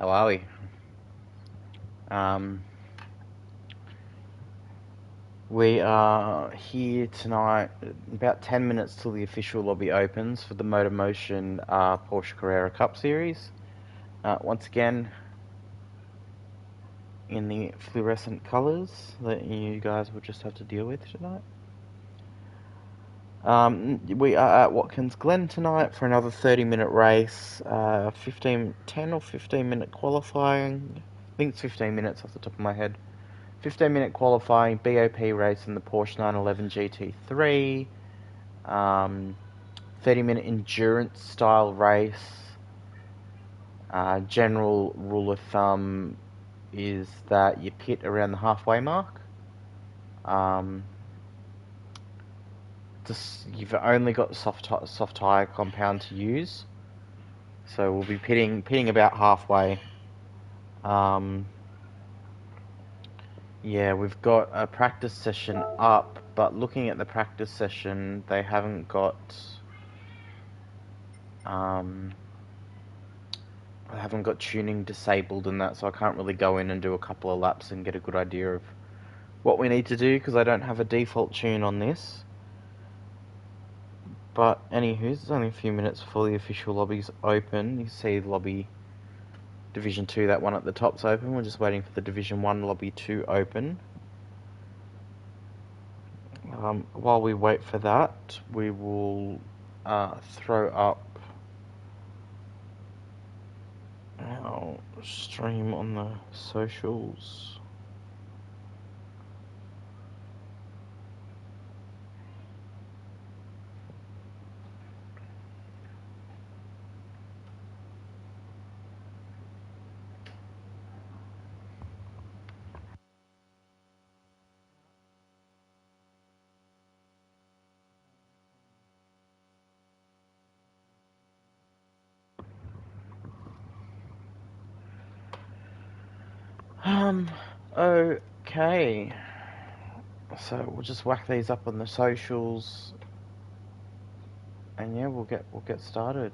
How are we? Um, we are here tonight, about 10 minutes till the official lobby opens for the MotorMotion Porsche Carrera Cup Series. Once again, in the fluorescent colours that you guys will just have to deal with tonight. We are at Watkins Glen tonight for another 30-minute race, 10 or 15-minute qualifying. I think it's 15 minutes off the top of my head. 15-minute qualifying, BOP race in the Porsche 911 GT3, 30-minute endurance style race. General rule of thumb is that you pit around the halfway mark. You've only got soft tire compound to use, so we'll be pitting about halfway. Yeah, we've got a practice session up, but looking at the practice session, they haven't got I haven't got tuning disabled and that, so I can't really go in and do a couple of laps and get a good idea of what we need to do because I don't have a default tune on this. But anywho, it's only a few minutes before the official lobby's open. You see lobby Division 2, that one at the top's open. We're just waiting for the Division 1 lobby to open. While we wait for that, we will throw up our stream on the socials. Okay. So we'll just whack these up on the socials, and yeah, we'll get started.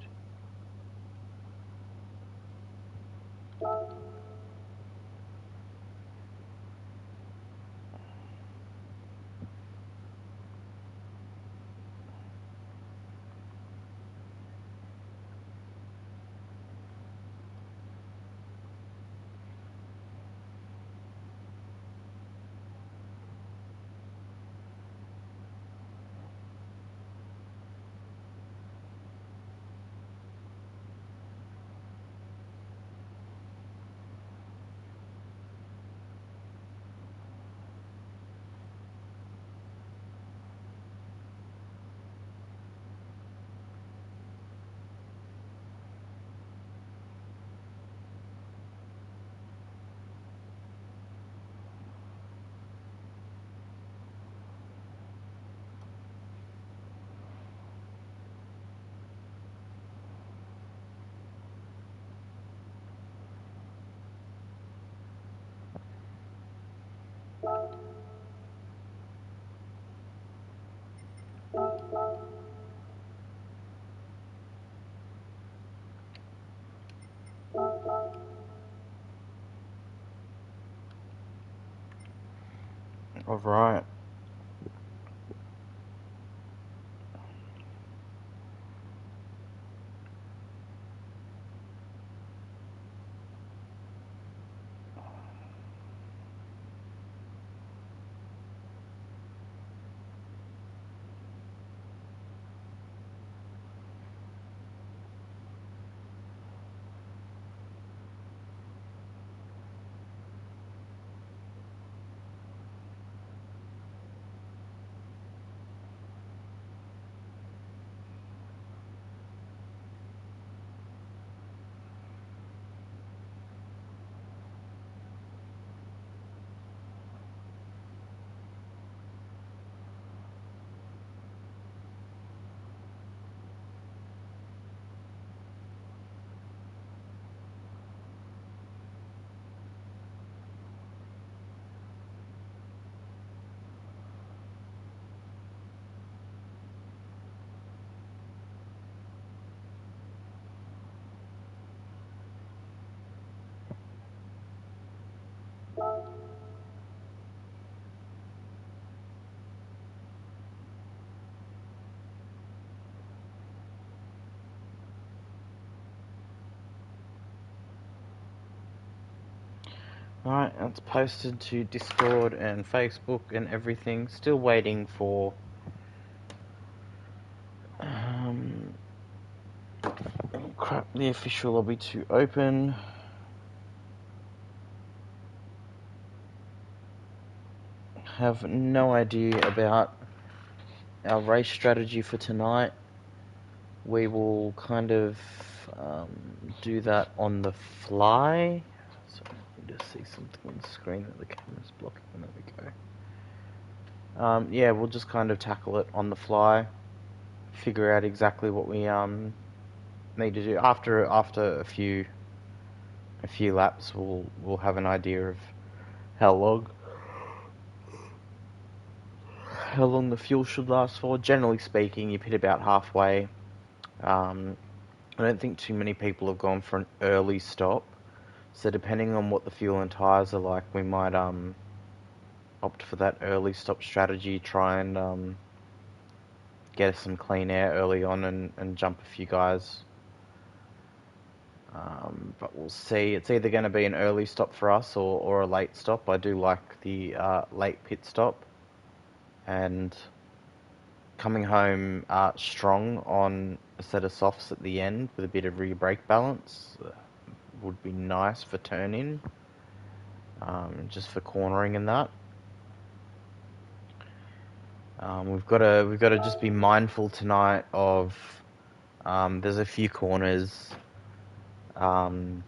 All right. Alright, it's posted to Discord and Facebook and everything. Still waiting for the official lobby to open. Have no idea about our race strategy for tonight. We will kind of do that on the fly. So let me just see something on the screen that the camera's blocking. There we go. Yeah, we'll just kind of tackle it on the fly. Figure out exactly what we need to do after a few laps. We'll have an idea of how long the fuel should last for. Generally speaking, you pit about halfway. I don't think too many people have gone for an early stop, so depending on what the fuel and tyres are like, we might opt for that early stop strategy, try and get us some clean air early on and jump a few guys. But we'll see. It's either going to be an early stop for us or a late stop. I do like the late pit stop, and coming home strong on a set of softs at the end with a bit of rear brake balance would be nice for turn-in, just for cornering and that. We've got to just be mindful tonight of there's a few corners. So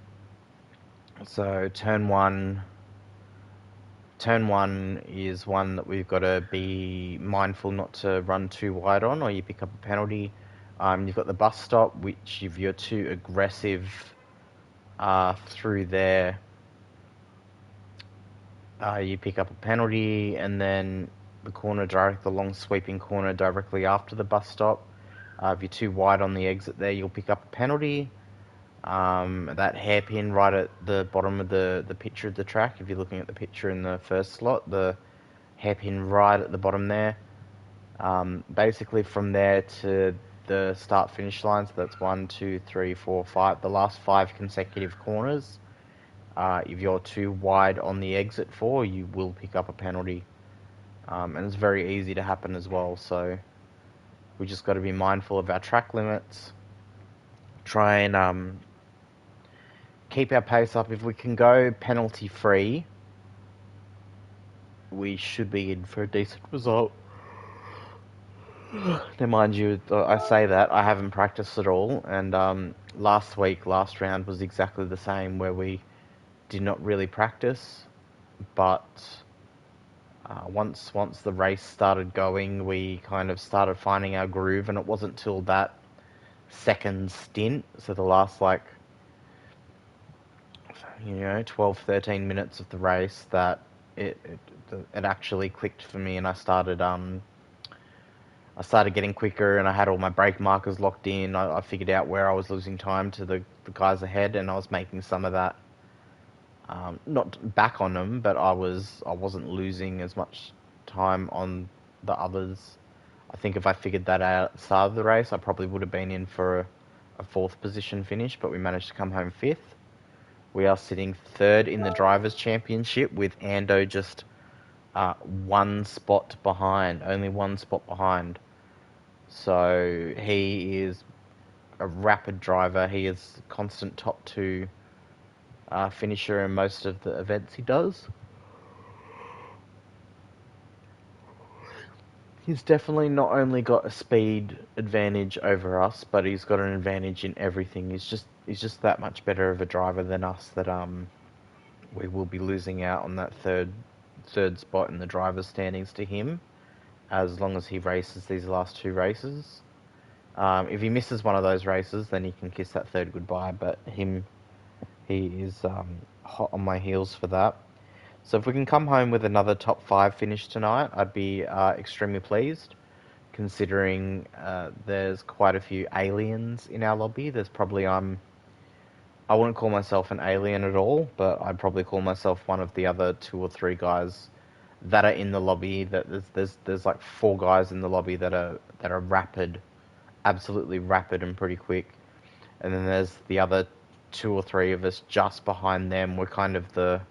turn one is one that we've got to be mindful not to run too wide on, or you pick up a penalty. You've got the bus stop, which if you're too aggressive through there, you pick up a penalty, and then the long sweeping corner directly after the bus stop. If you're too wide on the exit there, you'll pick up a penalty. That hairpin right at the bottom of the picture of the track, if you're looking at the picture in the first slot, the hairpin right at the bottom there. Basically from there to the start finish line, so that's 1, 2, 3, 4, 5, the last 5 consecutive corners. If you're too wide on the exit for, you will pick up a penalty. And it's very easy to happen as well, so we just got to be mindful of our track limits. Try and keep our pace up. If we can go penalty free, we should be in for a decent result. Now, mind you, I say that I haven't practiced at all, and last round was exactly the same, where we did not really practice, but once the race started going, we kind of started finding our groove, and it wasn't till that second stint, so the last 12, 13 minutes of the race, that it actually clicked for me, and I started getting quicker, and I had all my brake markers locked in. I figured out where I was losing time to the guys ahead, and I was making some of that not back on them, but I wasn't losing as much time on the others. I think if I figured that out at the start of the race, I probably would have been in for a 4th position finish, but we managed to come home 5th. We are sitting 3rd in the Drivers' Championship, with Ando just only 1 spot behind. So he is a rapid driver. He is constant top 2 finisher in most of the events he does. He's definitely not only got a speed advantage over us, but he's got an advantage in everything. He's just that much better of a driver than us, that we will be losing out on that third spot in the driver's standings to him, as long as he races these last 2 races. If he misses one of those races, then he can kiss that 3rd goodbye, but he is hot on my heels for that. So if we can come home with another top 5 finish tonight, I'd be extremely pleased, considering there's quite a few aliens in our lobby. There's probably I wouldn't call myself an alien at all, but I'd probably call myself one of the other 2 or 3 guys that are in the lobby. That there's like 4 guys in the lobby that are rapid, absolutely rapid and pretty quick, and then there's the other 2 or 3 of us just behind them. We're kind of the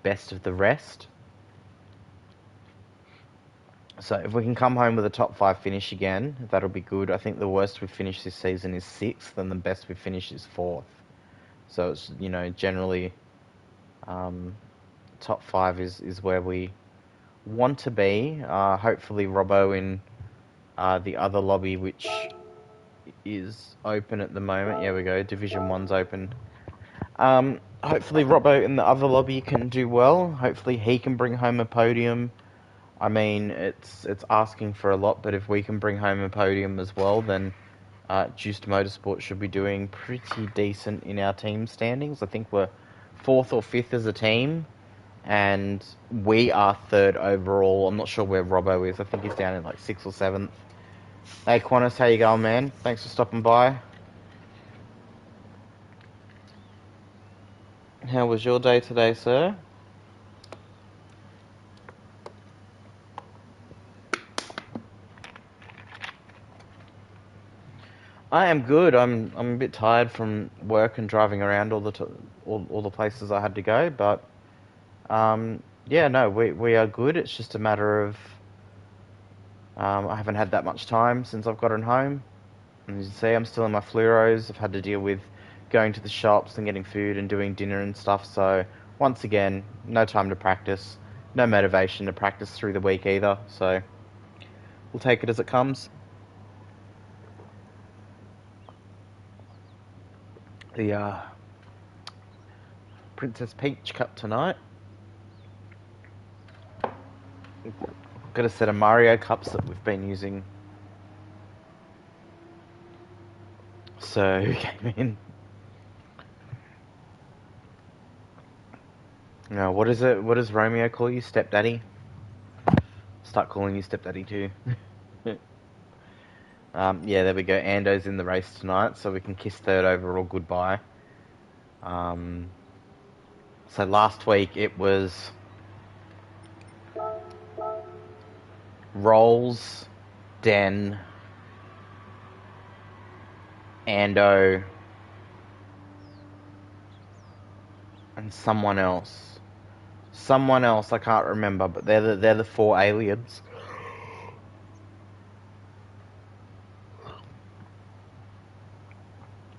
best of the rest. So if we can come home with a top 5 finish again, that'll be good. I think the worst we've finished this season is 6th, and the best we've finished is 4th. So it's, you know, generally top 5 is where we want to be. Hopefully Robbo in the other lobby, which is open at the moment. Yeah, we go. Division 1's open. Hopefully Robbo in the other lobby can do well. Hopefully he can bring home a podium. I mean, it's asking for a lot, but if we can bring home a podium as well, then Juiced Motorsport should be doing pretty decent in our team standings. I think we're 4th or 5th as a team, and we are 3rd overall. I'm not sure where Robbo is. I think he's down in like 6th or 7th. Hey Qantas, how you going, man? Thanks for stopping by. How was your day today, sir? I am good. I'm a bit tired from work and driving around all the places I had to go, but yeah, no, we are good. It's just a matter of I haven't had that much time since I've gotten home. And as you see, I'm still in my fluoros. I've had to deal with going to the shops and getting food and doing dinner and stuff. So once again, no time to practice, no motivation to practice through the week either. So we'll take it as it comes. The Princess Peach Cup tonight. Got a set of Mario Cups that we've been using. So who came in? No, what is it? What does Romeo call you? Stepdaddy? Start calling you Stepdaddy too. Yeah, there we go. Ando's in the race tonight, so we can kiss 3rd overall goodbye. So last week it was Rolls, Den, Ando, and someone else. Someone else, I can't remember, but they're the 4 aliens.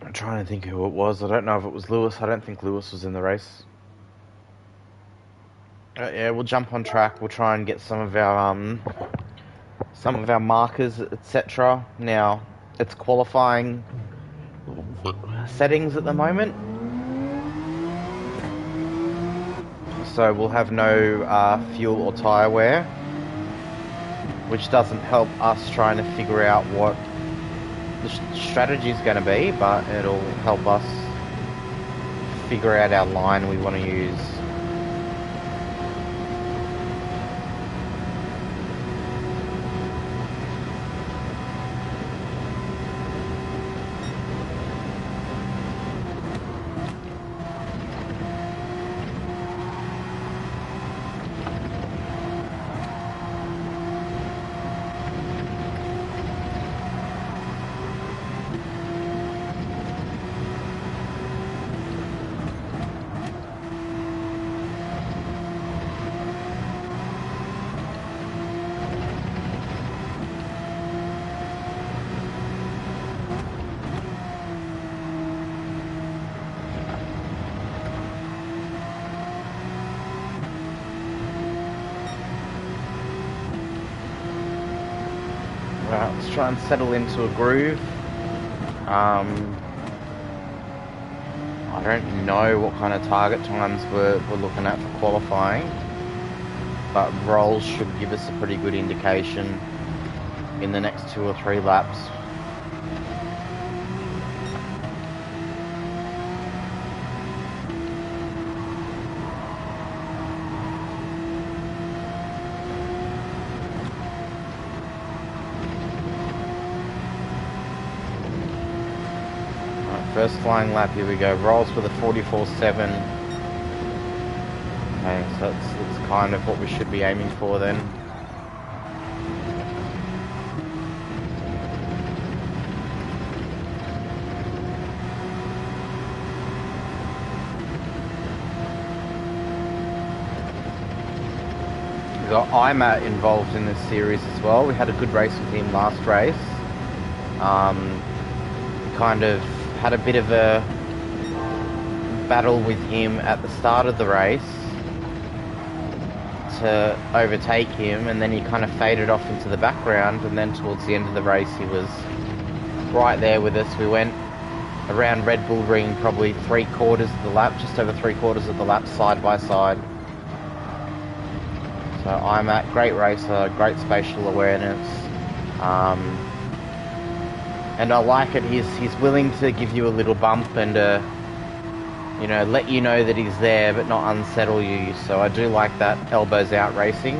I'm trying to think who it was. I don't know if it was Lewis. I don't think Lewis was in the race. Yeah, we'll jump on track. We'll try and get some of our markers, etc. Now, it's qualifying settings at the moment, so we'll have no fuel or tyre wear, which doesn't help us trying to figure out what the strategy is going to be, but it'll help us figure out our line we want to use. Right, let's try and settle into a groove. I don't know what kind of target times we're looking at for qualifying, but rolls should give us a pretty good indication in the next 2 or 3 laps. First flying lap, here we go. Rolls with a 44.7. Okay, so that's kind of what we should be aiming for then. got Ima involved in this series as well. We had a good race with him last race. Kind of had a bit of a battle with him at the start of the race to overtake him, and then he kind of faded off into the background, and then towards the end of the race he was right there with us. We went around Red Bull Ring probably 3/4 of the lap, just over 3/4 of the lap, side by side. So I'm at great racer, great spatial awareness, and I like it. He's willing to give you a little bump and you know, let you know that he's there but not unsettle you. So I do like that elbows out racing.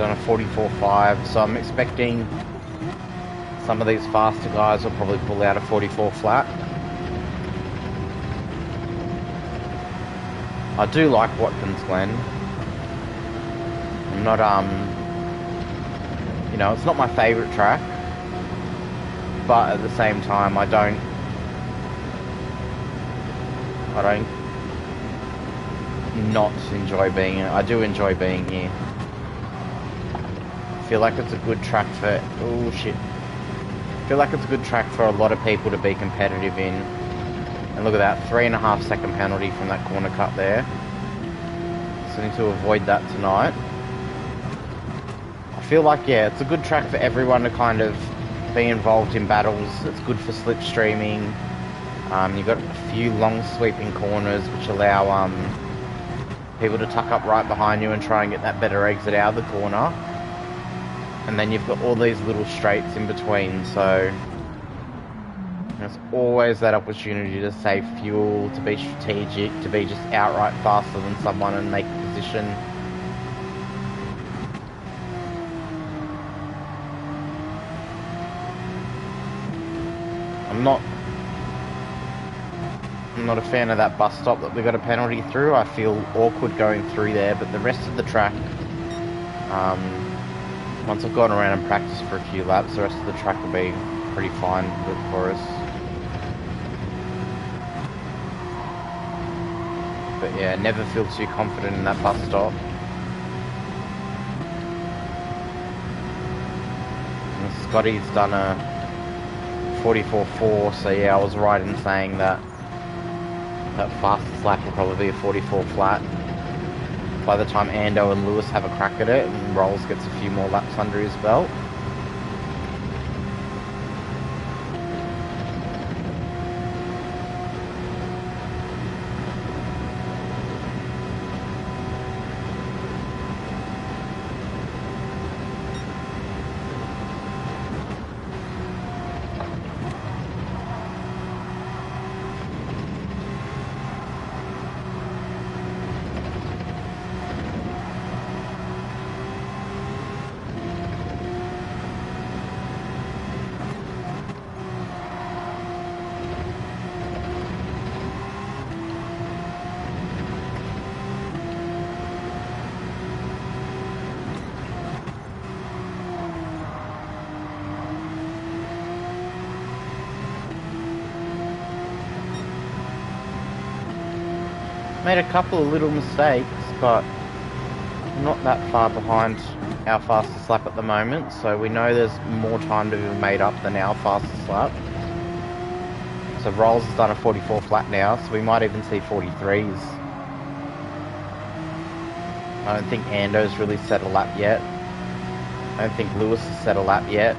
On a 44.5, so I'm expecting some of these faster guys will probably pull out a 44 flat. I do like Watkins Glen. I'm not you know, it's not my favourite track, but at the same time I don't not enjoy being here. I do enjoy being here. I feel like it's a good track for... oh shit. I feel like it's a good track for a lot of people to be competitive in. And look at that, 3.5 second penalty from that corner cut there. So I need to avoid that tonight. I feel like, yeah, it's a good track for everyone to kind of be involved in battles. It's good for slipstreaming. You've got a few long sweeping corners which allow people to tuck up right behind you and try and get that better exit out of the corner. And then you've got all these little straights in between, so there's always that opportunity to save fuel, to be strategic, to be just outright faster than someone and make a position. I'm not a fan of that bus stop that we got a penalty through. I feel awkward going through there, but the rest of the track, once I've gone around and practiced for a few laps, the rest of the track will be pretty fine for us. But yeah, never feel too confident in that bus stop. And Scotty's done a 44.4, so yeah, I was right in saying that that fastest lap will probably be a 44 flat. By the time Ando and Lewis have a crack at it and Rolls gets a few more laps under his belt. Made a couple of little mistakes, but not that far behind our fastest lap at the moment, so we know there's more time to be made up than our fastest lap. So Rolls has done a 44 flat now, so we might even see 43s. I don't think Ando's really set a lap yet. I don't think Lewis has set a lap yet.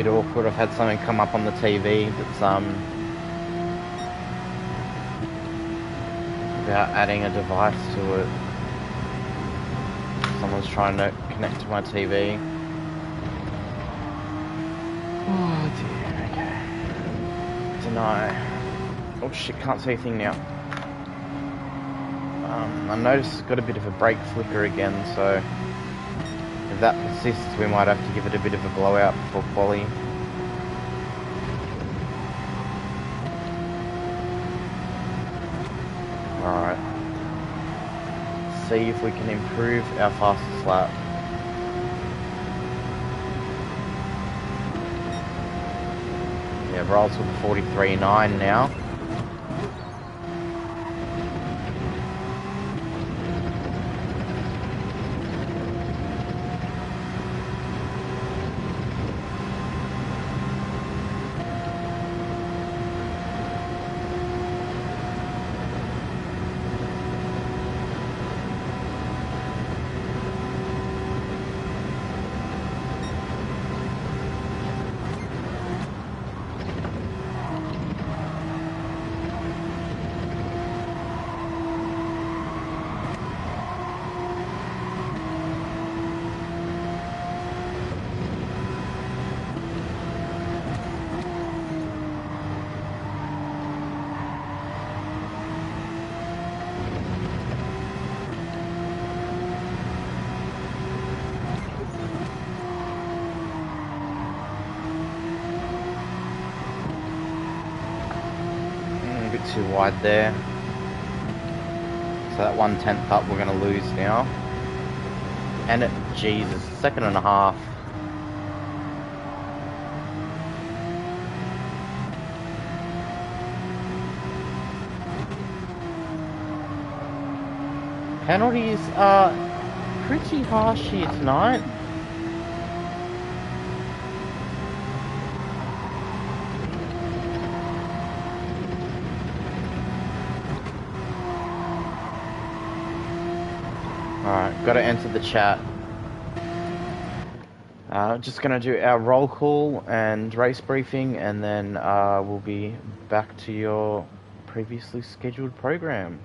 bit awkward. I've had something come up on the TV that's about adding a device to it. Someone's trying to connect to my TV. Oh dear, okay. Deny. Oh shit, can't see a thing now. I noticed it's got a bit of a brake flicker again, so if that persists we might have to give it a bit of a blowout before quali. Alright. See if we can improve our fastest lap. Yeah, roll to the 43.9 now. Too wide there. So that 1/10 up we're going to lose now. And it, Jesus, 2.5 seconds. Penalties are pretty harsh here tonight. Alright, got to enter the chat. Just going to do our roll call and race briefing, and then we'll be back to your previously scheduled program.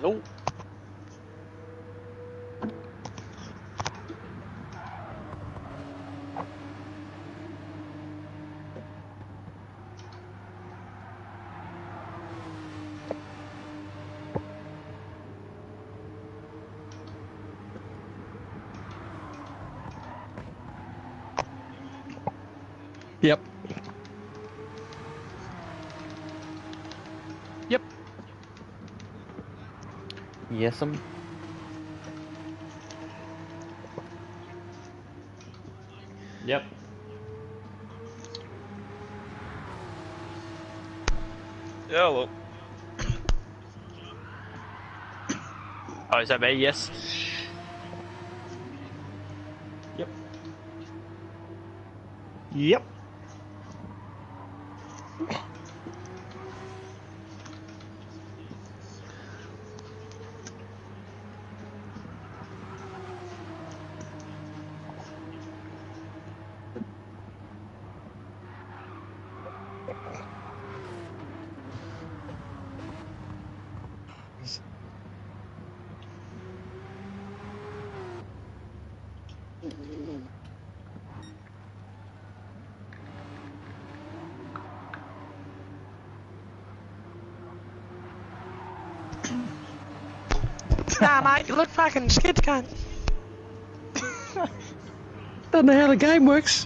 Hello. Yep. Yep. Yes'm. Yep. Yeah, well. Oh, is that me? Yes. Yep. Yep. Nah, mate, you look fucking skid cunt. Don't know how the game works.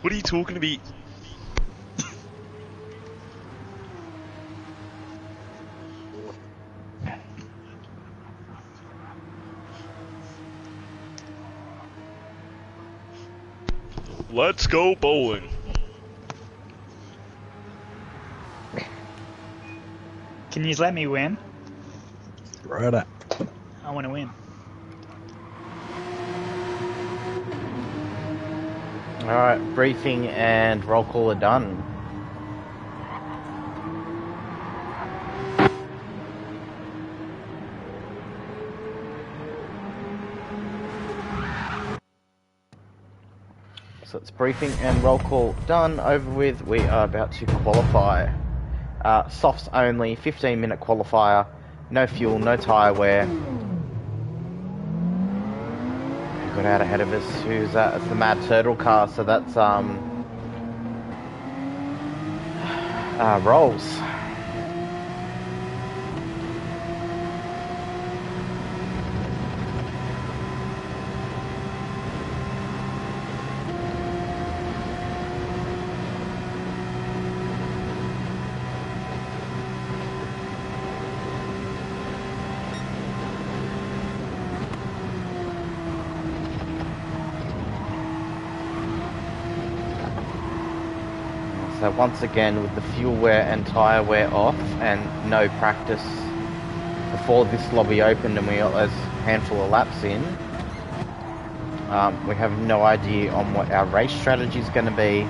What are you talking about? Let's go bowling. Can you let me win? Right up. I want to win. Alright, briefing and roll call are done. So it's briefing and roll call done, over with. We are about to qualify. Softs only, 15-minute qualifier, no fuel, no tyre wear. We got out ahead of us. Who's that? It's the Mad Turtle car, so that's Rolls. So once again, with the fuel wear and tyre wear off and no practice before this lobby opened and we got those handful of laps in, we have no idea on what our race strategy is going to be.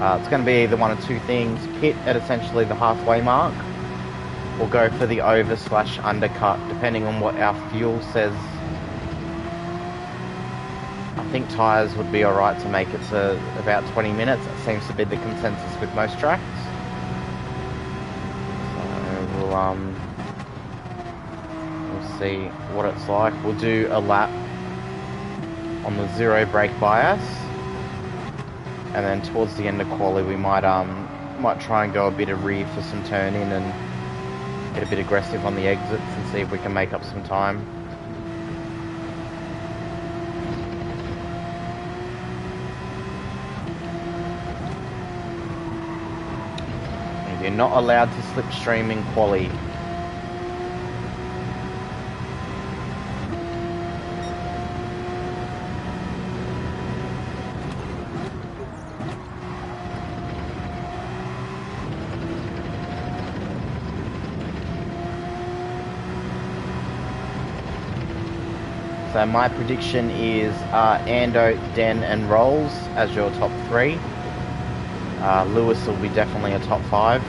It's going to be either one of two things: pit at essentially the halfway mark, or go for the over/undercut, depending on what our fuel says. I think tyres would be alright to make it to about 20 minutes. That seems to be the consensus with most tracks. So we'll see what it's like. We'll do a lap on the zero brake bias, and then towards the end of quali we might try and go a bit of rear for some turn in and get a bit aggressive on the exits and see if we can make up some time. You're not allowed to slipstream in quali. So my prediction is Ando, Den and Rolls as your top three. Lewis will be definitely a top five.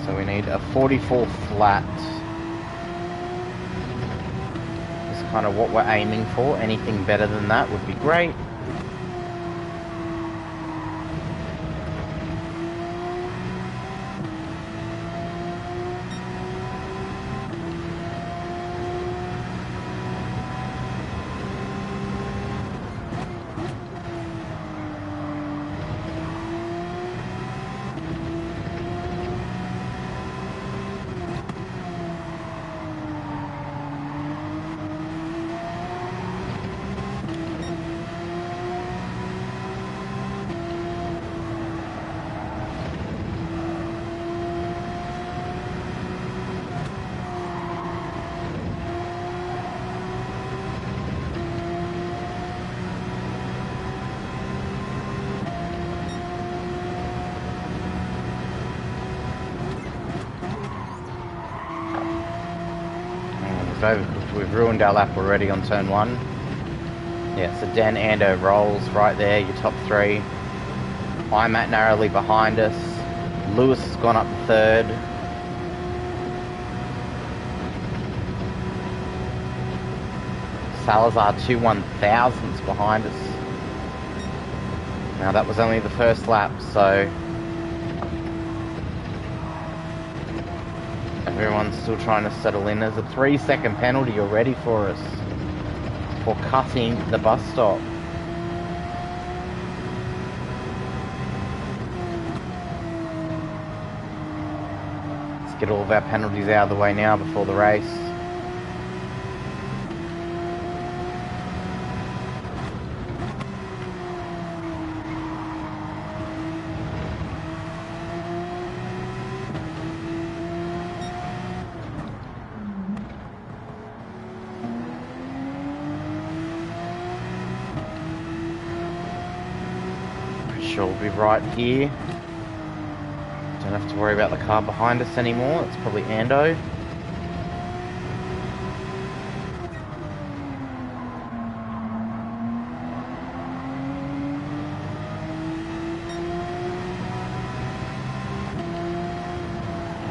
So we need a 44 flat. Kind of what we're aiming for. Anything better than that would be great. We've ruined our lap already on turn one. Yeah, so Dan, Ando, Rolls right there, your top three. I'm at narrowly behind us. Lewis has gone up third. Salazar 2/1000ths behind us. Now that was only the first lap, so everyone's still trying to settle in. There's a 3-second penalty already for us for cutting the bus stop. get all of our penalties out of the way now before the race. Sure, we'll be right here. Don't have to worry about the car behind us anymore. It's probably Ando.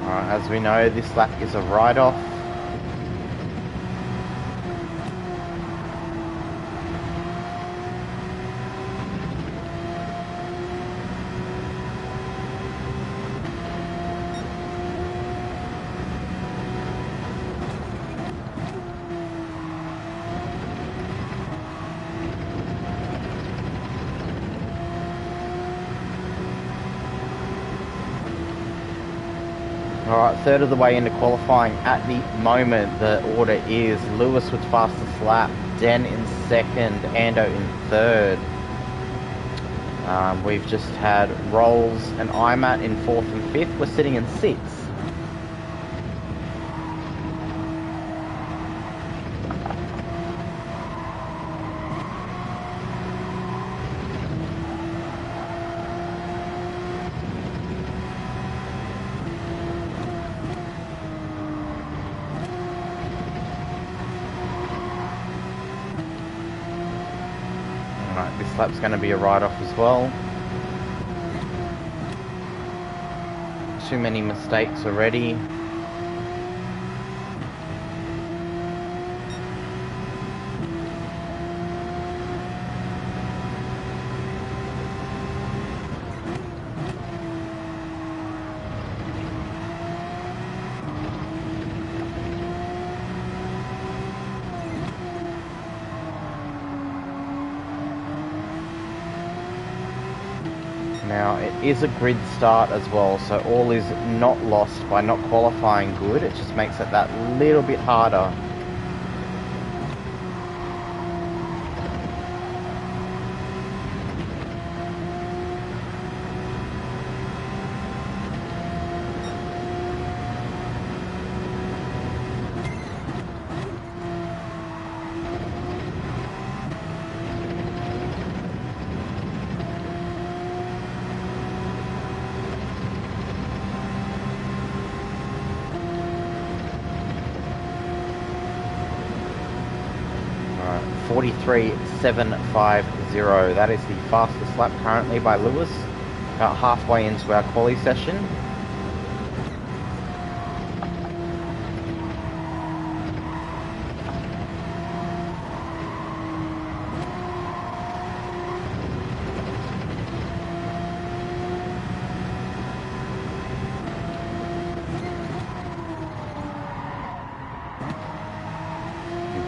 Alright, as we know, this lap is a write-off. Alright, third of the way into qualifying at the moment. The order is Lewis with fastest lap, Den in second, Ando in third. We've just had Rolls and IMAT in fourth and fifth. We're sitting in sixth. This lap's going to be a write-off as well. Too many mistakes already. Now, it is a grid start as well, so all is not lost by not qualifying good. It just makes it that little bit harder. Alright, 43.750. That is the fastest lap currently by Lewis. About halfway into our quali session.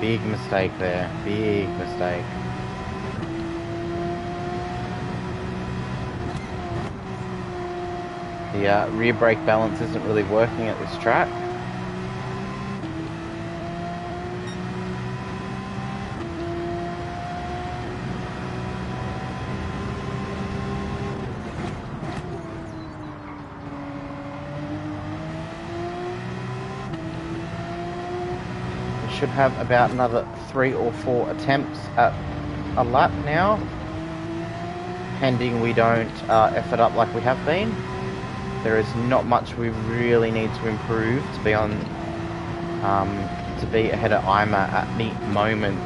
Big mistake there, big mistake. The rear brake balance isn't really working at this track. Should have about another 3 or 4 attempts at a lap now, pending we don't F it up like we have been. There is not much we really need to improve to be on to be ahead of IMA at the moment.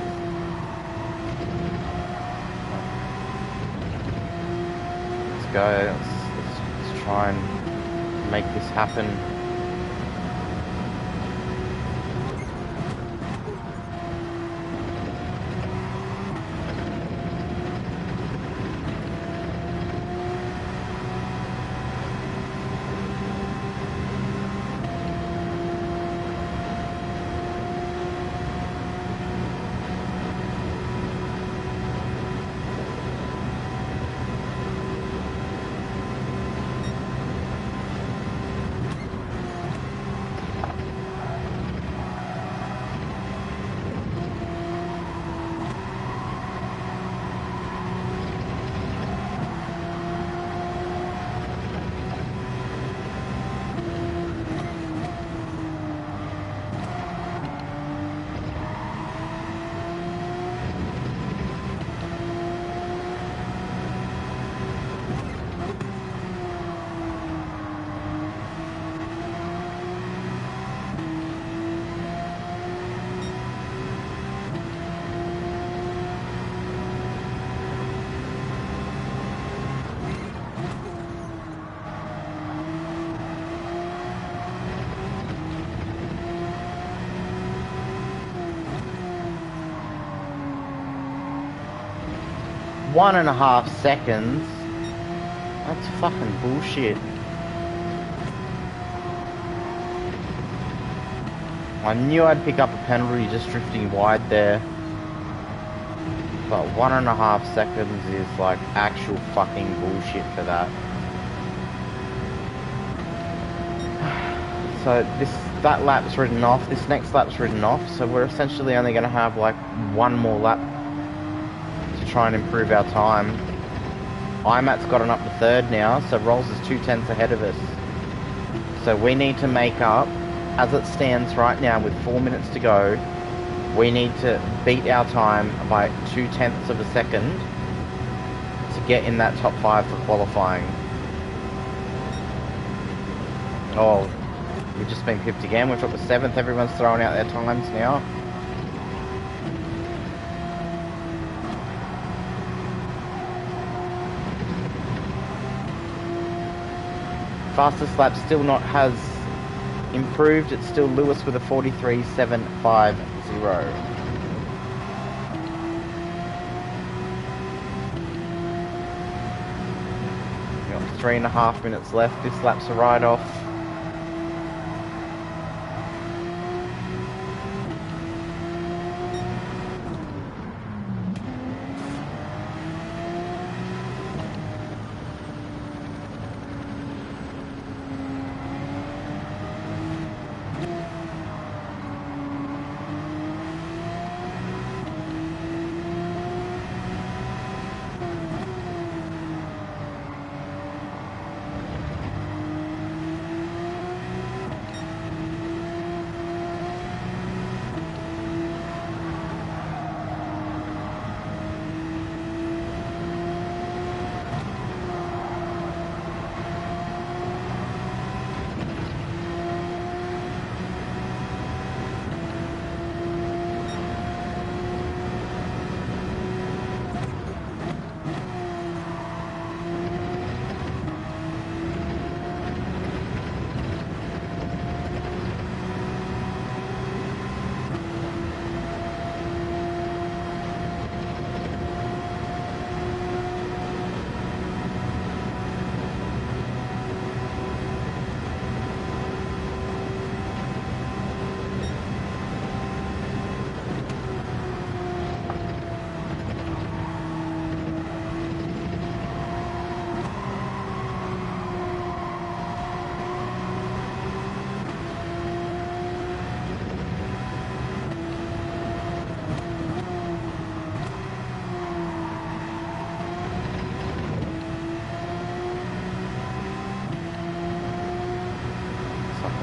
Let's go. Let's try and make this happen. 1.5 seconds. That's fucking bullshit. I knew I'd pick up a penalty just drifting wide there. But 1.5 seconds is like actual fucking bullshit for that. So that lap's ridden off, this next lap's ridden off, so we're essentially only going to have like one more lap to try and improve our time. IMAT's gotten up to third now, so Rolls is 2/10 ahead of us. So we need to make up, as it stands right now with 4 minutes to go, we need to beat our time by 0.2 of a second to get in that top 5 for qualifying. Oh, we've just been pipped again. We've got the 7th. Everyone's throwing out their times now. Fastest lap still not has improved. It's still Lewis with a 43.750. We've got 3.5 minutes left. This lap's a write-off.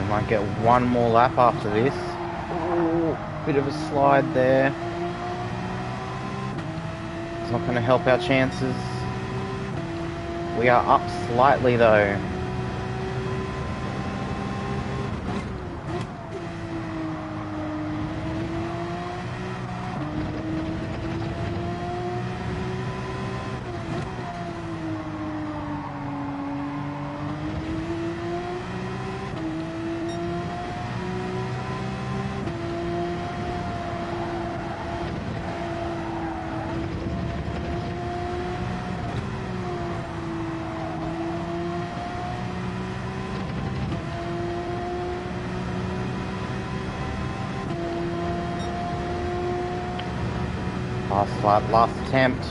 Might get one more lap after this. Ooh, bit of a slide there. It's not going to help our chances. We are up slightly though. Last lap, last attempt.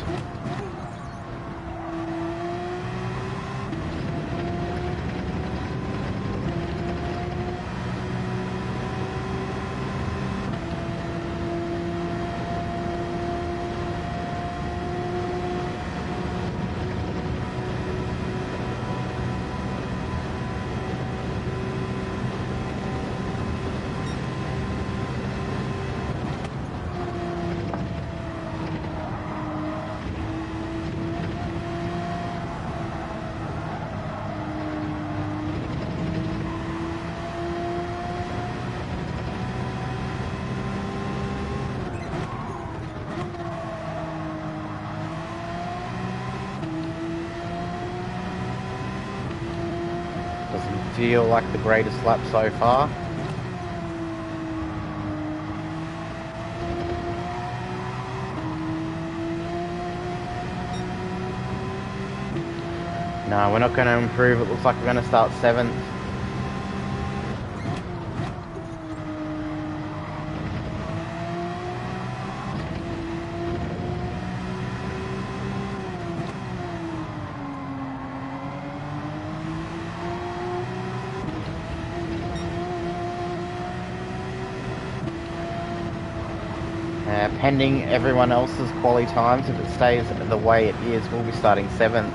Feel like the greatest lap so far. No, we're not going to improve. It looks like we're going to start 7th. Pending everyone else's quali times, if it stays the way it is, we'll be starting 7th.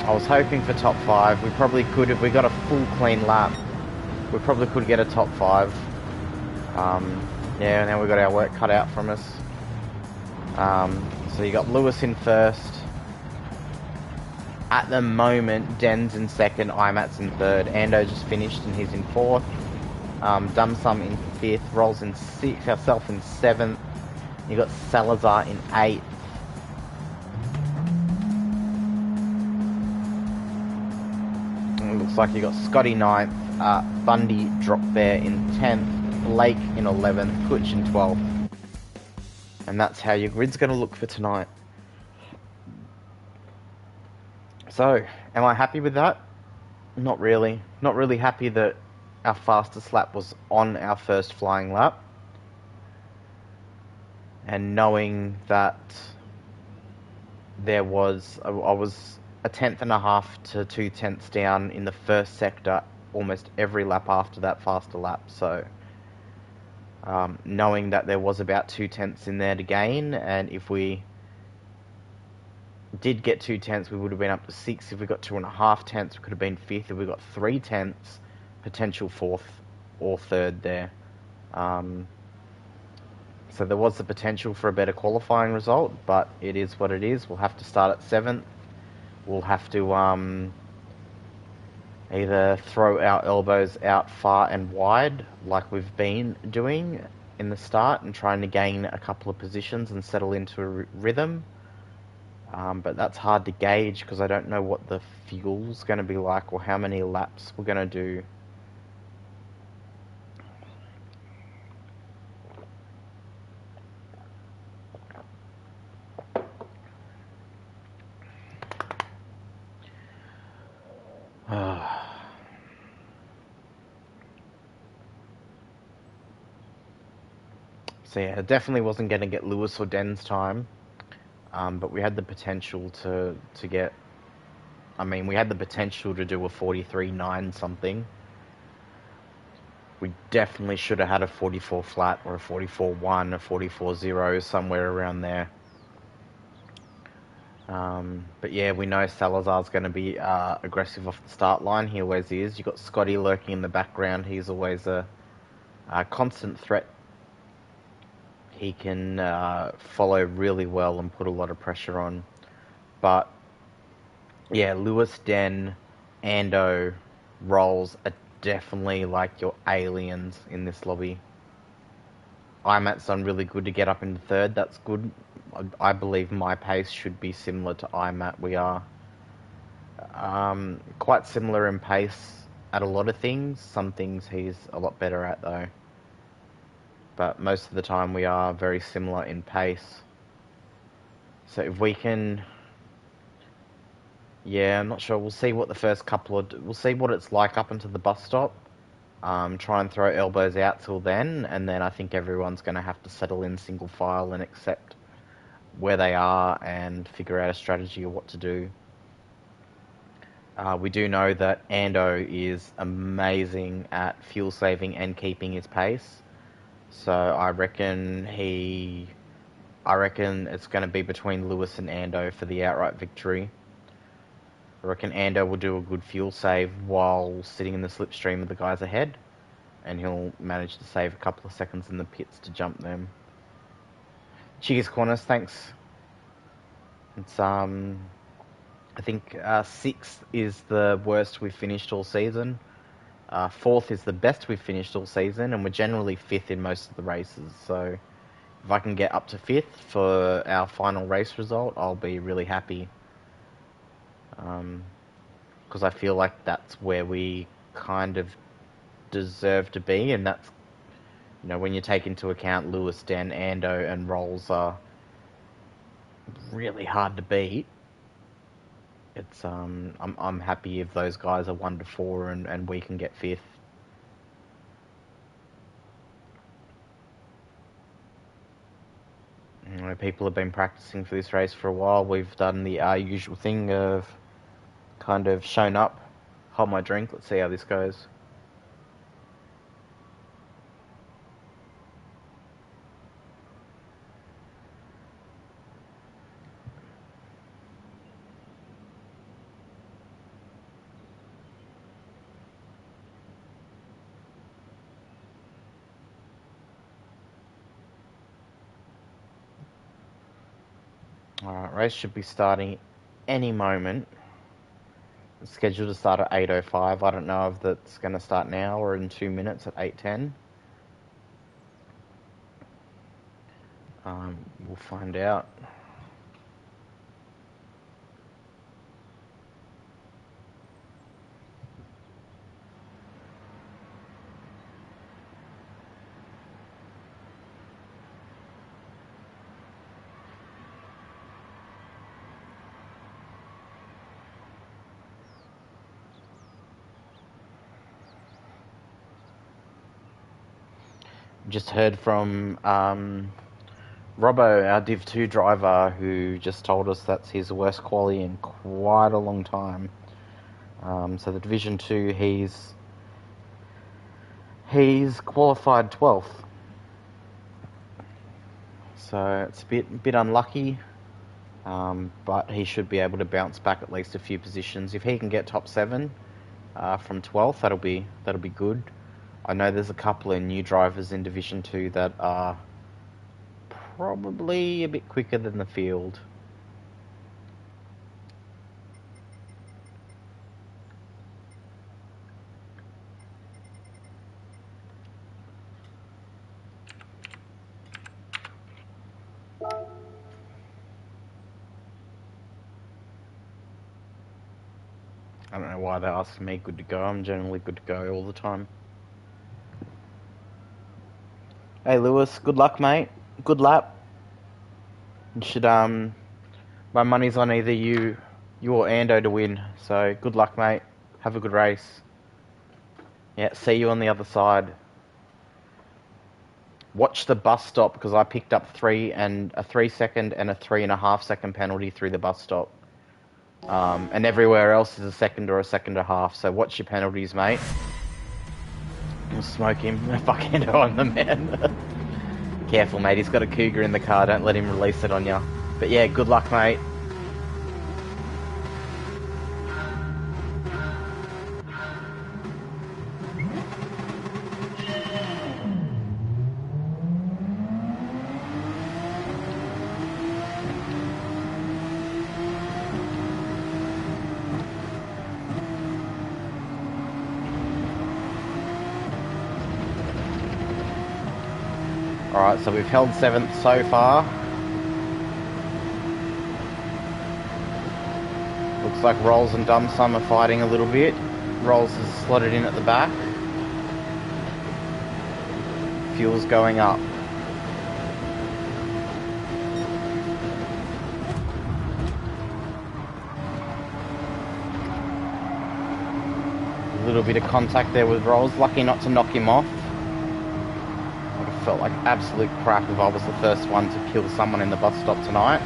I was hoping for top 5. We probably could, if we got a full clean lap, we probably could get a top 5. Yeah, now we've got our work cut out from us. So you got Lewis in first. At the moment, Den's in second, IMAT's in third. Ando just finished and he's in fourth. Dumsum in fifth, Rolls in sixth, ourself in seventh. You got Salazar in eighth. It looks like you got Scotty ninth, Bundy dropped there in 10th, Blake in 11th, Kutch in 12th. And that's how your grid's going to look for tonight. So, am I happy with that? Not really. Not really happy that our fastest lap was on our first flying lap. And knowing that I was a 1/10.5 to 2/10 down in the first sector almost every lap after that faster lap. So, knowing that there was about 2/10 in there to gain, and if we did get 2/10, we would have been up to 6. If we got 2.5/10, we could have been 5th. If we got 3/10, potential 4th or 3rd there. So there was the potential for a better qualifying result, but it is what it is. We'll have to start at 7th. We'll have to either throw our elbows out far and wide like we've been doing in the start and trying to gain a couple of positions and settle into a rhythm. But that's hard to gauge because I don't know what the fuel's going to be like or how many laps we're going to do. So yeah, it definitely wasn't going to get Lewis or Den's time. But we had the potential to get... I mean, we had the potential to do a 43.9 something. We definitely should have had a 44 flat or a 44.1, a 44.0, somewhere around there. But yeah, we know Salazar's going to be aggressive off the start line. He always is. You've got Scotty lurking in the background. He's always a constant threat. He can follow really well and put a lot of pressure on. But yeah, Lewis, Den, Ando, Rolls are definitely like your aliens in this lobby. IMAT's done really good to get up into third. That's good. I believe my pace should be similar to IMAT. We are quite similar in pace at a lot of things. Some things he's a lot better at though. But most of the time we are very similar in pace. So if we can... Yeah, I'm not sure. We'll see what the first couple of... We'll see what it's like up until the bus stop. Try and throw elbows out till then, and then I think everyone's going to have to settle in single file and accept where they are and figure out a strategy of what to do. We do know that Ando is amazing at fuel saving and keeping his pace. So I reckon it's going to be between Lewis and Ando for the outright victory. I reckon Ando will do a good fuel save while sitting in the slipstream of the guys ahead, and he'll manage to save a couple of seconds in the pits to jump them. Cheers, Corners, thanks. It's I think 6th is the worst we've finished all season. 4th is the best we've finished all season, and we're generally 5th in most of the races. So if I can get up to 5th for our final race result, I'll be really happy. Because I feel like that's where we kind of deserve to be, and that's, you know, when you take into account Lewis, Den, Ando, and Rolls are really hard to beat. It's I'm happy if those guys are 1 to 4 and we can get 5th. You know, people have been practicing for this race for a while. We've done the usual thing of kind of shown up, hold my drink. Let's see how this goes. Alright, race should be starting any moment. It's scheduled to start at 8:05. I don't know if that's going to start now or in 2 minutes at 8:10. We'll find out. Just heard from Robbo, our Div 2 driver, who just told us that's his worst quali in quite a long time. So the Division 2, he's qualified 12th. So it's a bit unlucky, but he should be able to bounce back at least a few positions. If he can get top 7 from 12th, that'll be good. I know there's a couple of new drivers in Division 2 that are probably a bit quicker than the field. I don't know why they're asking me good to go. I'm generally good to go all the time. Hey Lewis, good luck mate. Good lap. You should my money's on either you or Ando to win. So good luck mate. Have a good race. Yeah, see you on the other side. Watch the bus stop because I picked up a 3 second and a 3.5 second penalty through the bus stop. And everywhere else is a second or a second and a half. So watch your penalties, mate. We'll smoke him. Fucking on the man. Careful, mate. He's got a cougar in the car. Don't let him release it on you. But yeah, good luck, mate. Alright, so we've held 7th so far. Looks like Rolls and Dumsum are fighting a little bit. Rolls is slotted in at the back. Fuel's going up. A little bit of contact there with Rolls. Lucky not to knock him off. Felt like absolute crap if I was the first one to kill someone in the bus stop tonight.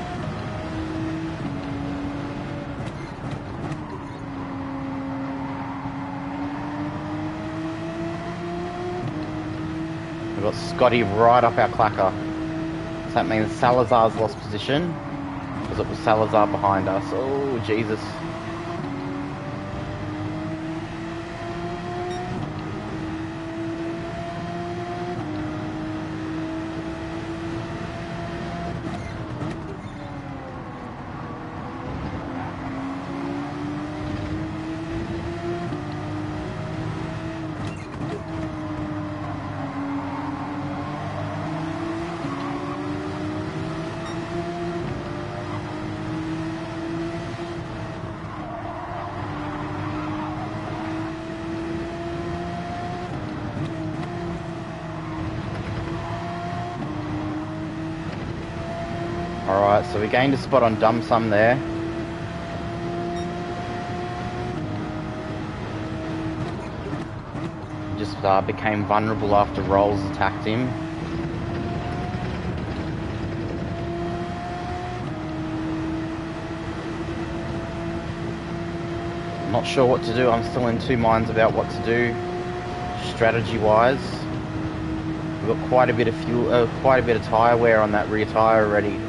We've got Scotty right up our clacker. So that means Salazar's lost position because it was Salazar behind us. Oh, Jesus. Alright, so we gained a spot on Dumb Sum there. Just became vulnerable after Rolls attacked him. Not sure what to do. I'm still in two minds about what to do strategy-wise. We've got quite a bit of fuel, quite a bit of tyre wear on that rear tyre already.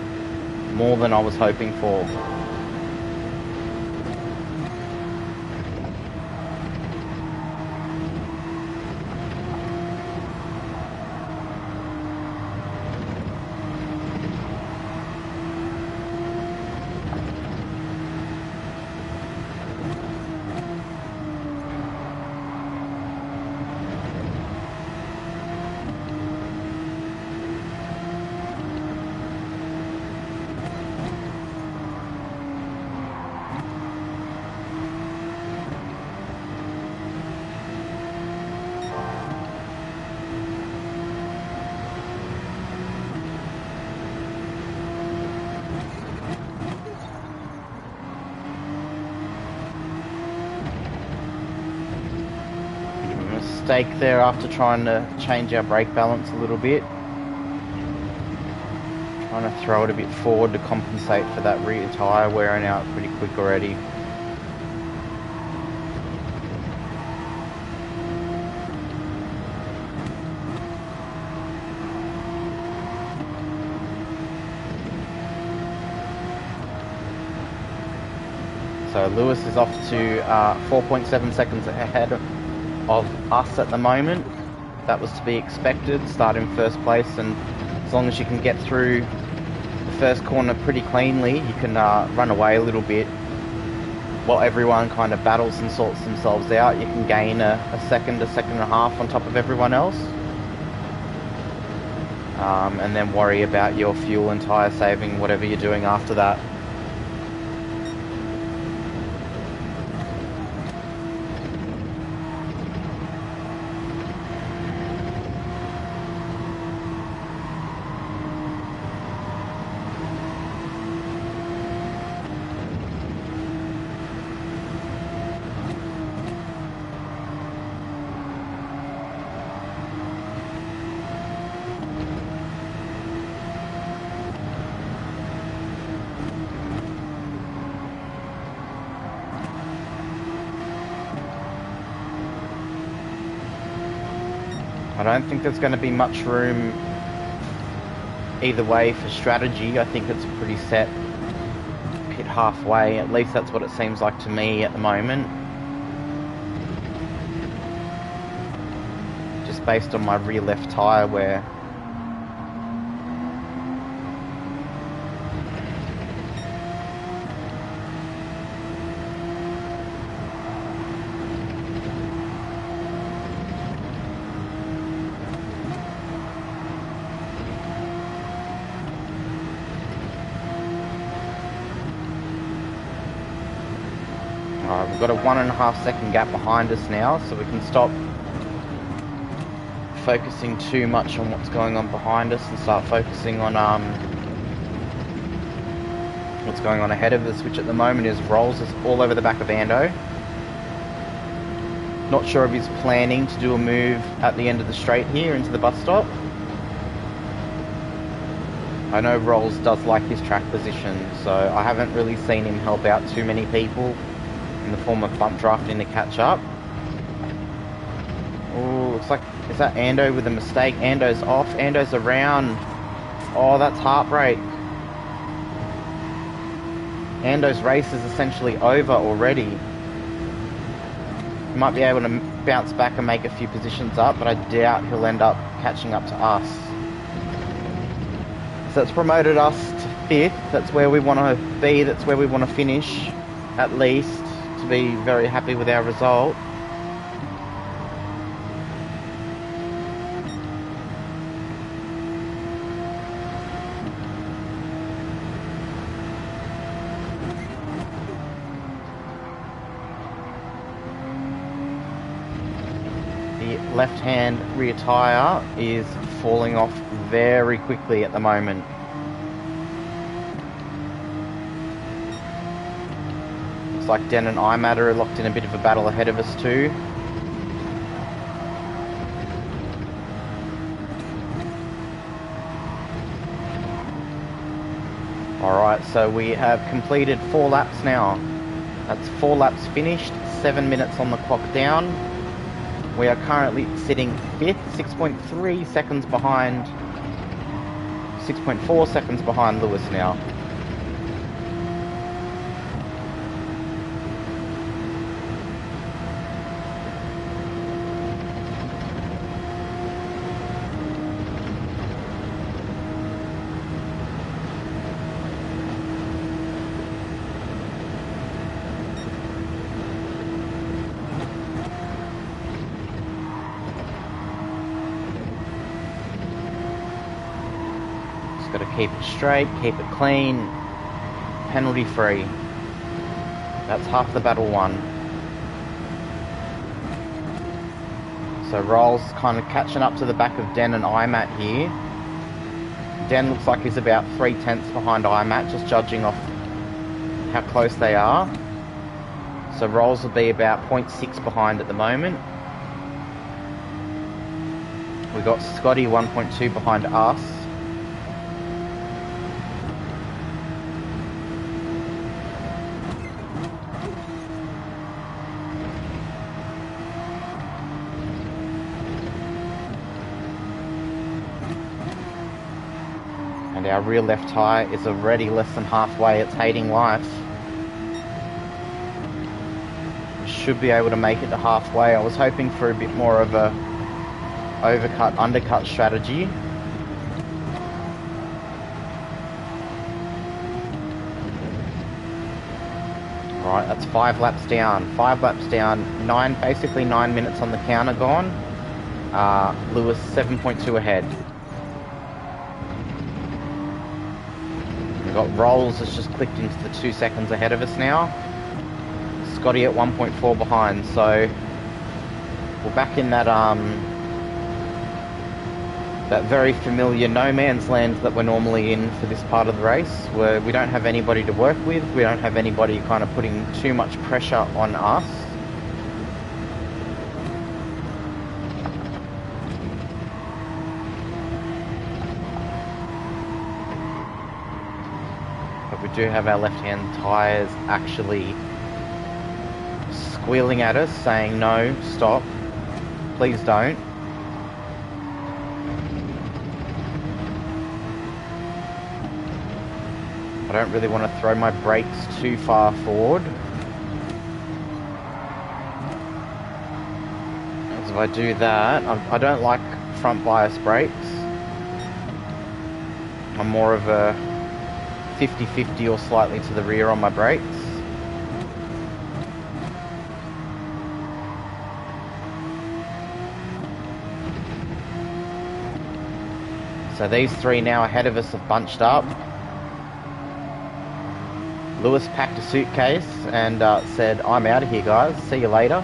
More than I was hoping for. Mistake there after trying to change our brake balance a little bit. Trying to throw it a bit forward to compensate for that rear tyre wearing out pretty quick already. So Lewis is off to 4.7 seconds ahead of us at the moment. That was to be expected, start in first place, and as long as you can get through the first corner pretty cleanly, you can run away a little bit while everyone kind of battles and sorts themselves out. You can gain a second and a half on top of everyone else, and then worry about your fuel and tyre saving, whatever you're doing after that. I don't think there's going to be much room either way for strategy. I think it's pretty set pit halfway. At least that's what it seems like to me at the moment. Just based on my rear left tyre wear. We've got a 1.5 second gap behind us now, so we can stop focusing too much on what's going on behind us and start focusing on what's going on ahead of us, which at the moment is Rolls is all over the back of Ando. Not sure if he's planning to do a move at the end of the straight here into the bus stop. I know Rolls does like his track position, so I haven't really seen him help out too many people in the form of bump drafting to catch up. Oh, looks like, is that Ando with a mistake? Ando's off, Ando's around. Oh, that's heartbreak. Ando's race is essentially over already. He might be able to bounce back and make a few positions up, but I doubt he'll end up catching up to us. So it's promoted us to 5th. That's where we want to be, that's where we want to finish, at least, to be very happy with our result. The left-hand rear tyre is falling off very quickly at the moment. like Den and IMAT are locked in a bit of a battle ahead of us too. Alright, so we have completed 4 laps now. That's 4 laps finished, 7 minutes on the clock down. We are currently sitting 5th, 6.3 seconds behind, 6.4 seconds behind Lewis now. Got to keep it straight, keep it clean, penalty free. That's half the battle won. So Rolls kind of catching up to the back of Den and IMAT here. Den looks like he's about 3/10 behind IMAT, just judging off how close they are. So Rolls will be about 0.6 behind at the moment. We got Scotty 1.2 behind us. And our rear left tyre is already less than halfway. It's hating life. We should be able to make it to halfway. I was hoping for a bit more of a overcut, undercut strategy. Alright, that's 5 laps down. 5 laps down. Basically 9 minutes on the counter gone. Lewis 7.2 ahead. We've got Rolls that's just clicked into the 2 seconds ahead of us now. Scotty at 1.4 behind, so we're back in that that very familiar no man's land that we're normally in for this part of the race, where we don't have anybody to work with, we don't have anybody kind of putting too much pressure on us. We do have our left-hand tyres actually squealing at us, saying no, stop, please don't. I don't really want to throw my brakes too far forward, as if I do that, I don't like front bias brakes. I'm more of a 50-50 or slightly to the rear on my brakes. So these 3 now ahead of us have bunched up. Lewis packed a suitcase and said, "I'm out of here, guys. See you later."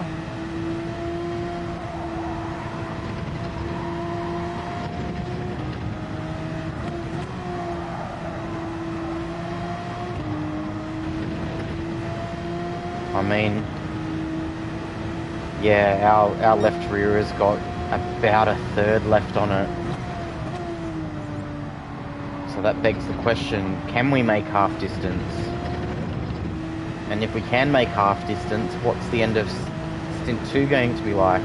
I mean, yeah, our left rear has got about a third left on it. So that begs the question, can we make half distance? And if we can make half distance, what's the end of stint 2 going to be like?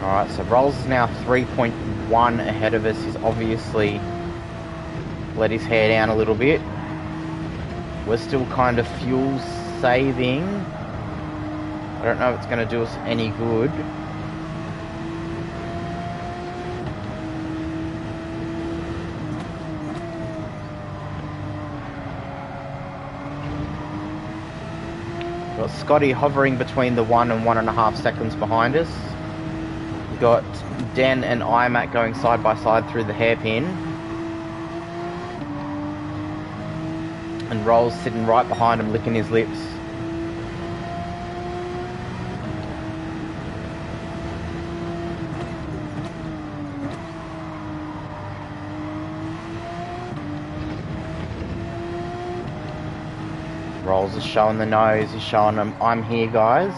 Alright, so Rolls is now 3.1 ahead of us. He's obviously let his hair down a little bit. We're still kind of fuel saving. I don't know if it's going to do us any good. Got Scotty hovering between the 1 and 1.5 seconds behind us. We've got Den and IMAT going side by side through the hairpin. And Rolls sitting right behind him, licking his lips. Rolls is showing the nose, he's showing them, I'm here guys.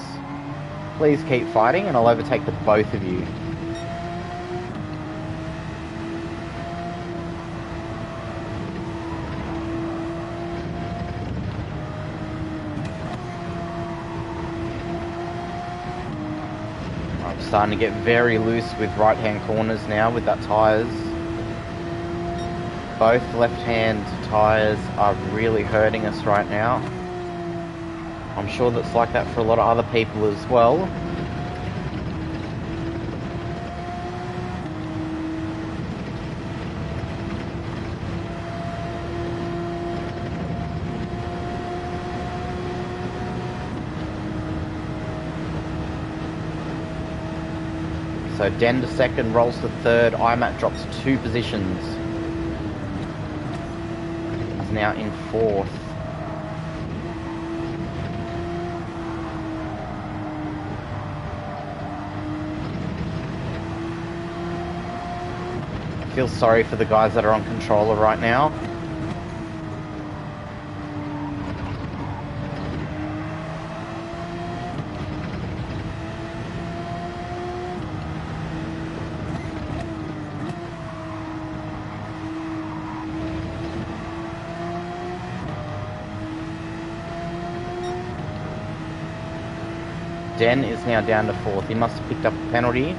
Please keep fighting and I'll overtake the both of you. I'm starting to get very loose with right hand corners now with that tyres. Both left hand tyres are really hurting us right now. I'm sure that's like that for a lot of other people as well. So Den to second, rolls to third, IMAT drops 2 positions. Is now in 4th. I feel sorry for the guys that are on controller right now. Den is now down to 4th. He must have picked up a penalty.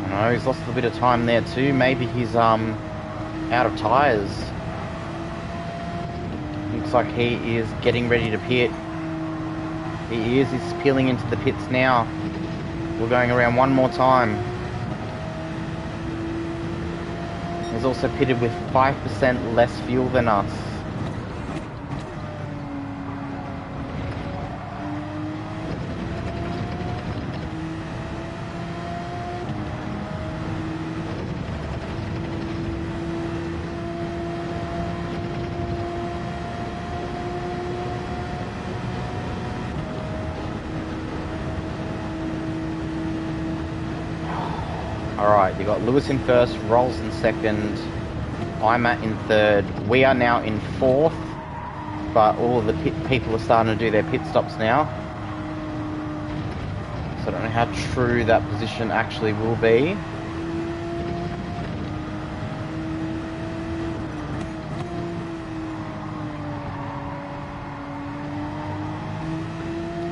I know he's lost a bit of time there too. Maybe he's out of tyres. Looks like he is getting ready to pit. He is, he's peeling into the pits now. We're going around one more time. He's also pitted with 5% less fuel than us. Alright, you got Lewis in first, Rolls in second, IMAT in third. We are now in 4th, but all of the people are starting to do their pit stops now. So I don't know how true that position actually will be.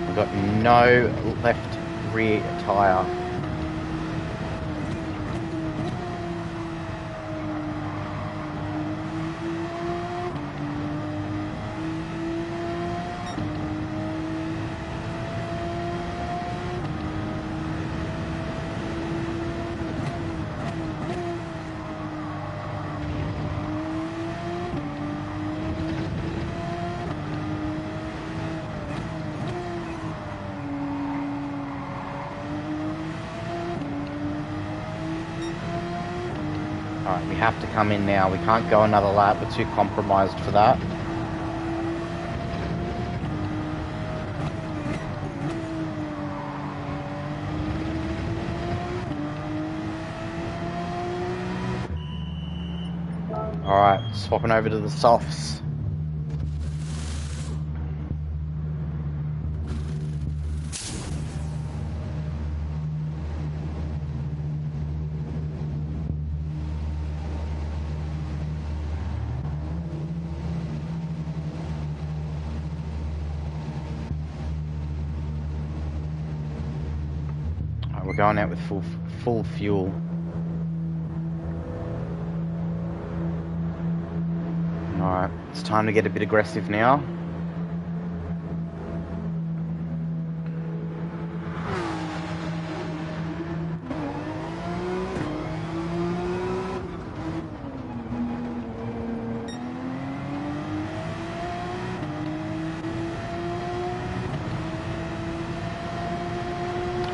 We've got no left rear tyre. Alright, we have to come in now. We can't go another lap. We're too compromised for that. Alright, swapping over to the softs. We're going out with full fuel. Alright, it's time to get a bit aggressive now.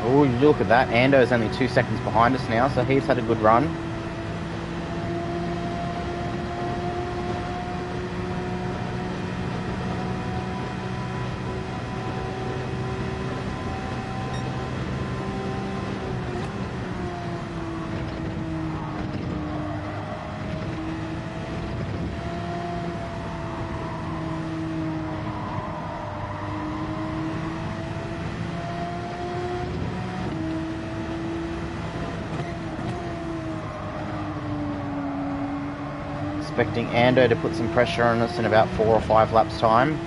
Oh, look at that. Ando's only 2 seconds behind us now, so he's had a good run. expecting Ando to put some pressure on us in about 4 or 5 laps time.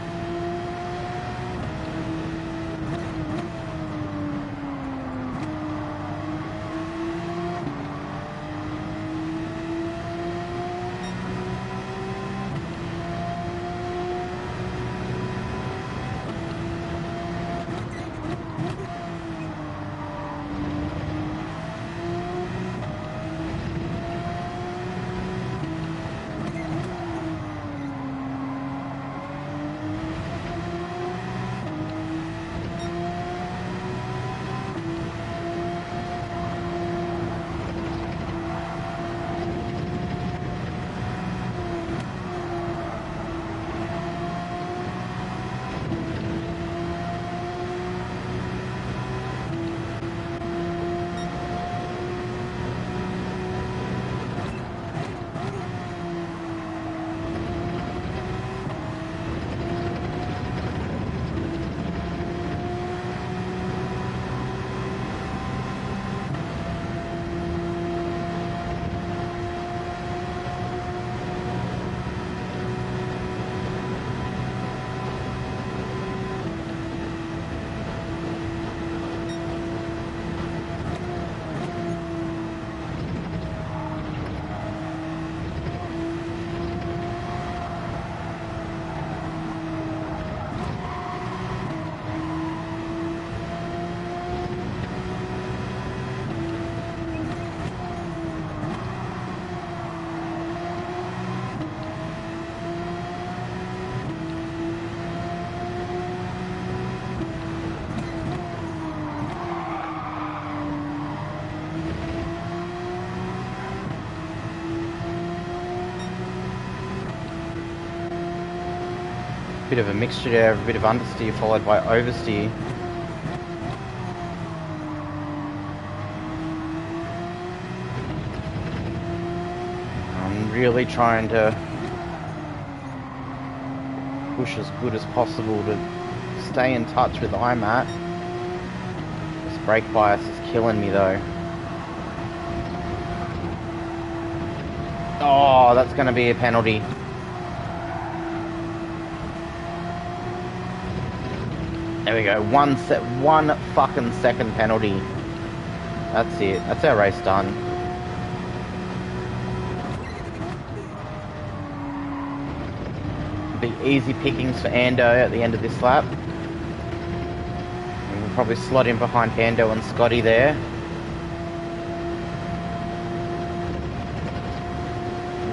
Bit of a mixture there, a bit of understeer followed by oversteer. I'm really trying to push as good as possible to stay in touch with IMAT. This brake bias is killing me though. Oh, that's going to be a penalty. There we go, one fucking second penalty. That's it, that's our race done. Be easy pickings for Ando at the end of this lap. And we'll probably slot in behind Ando and Scotty there.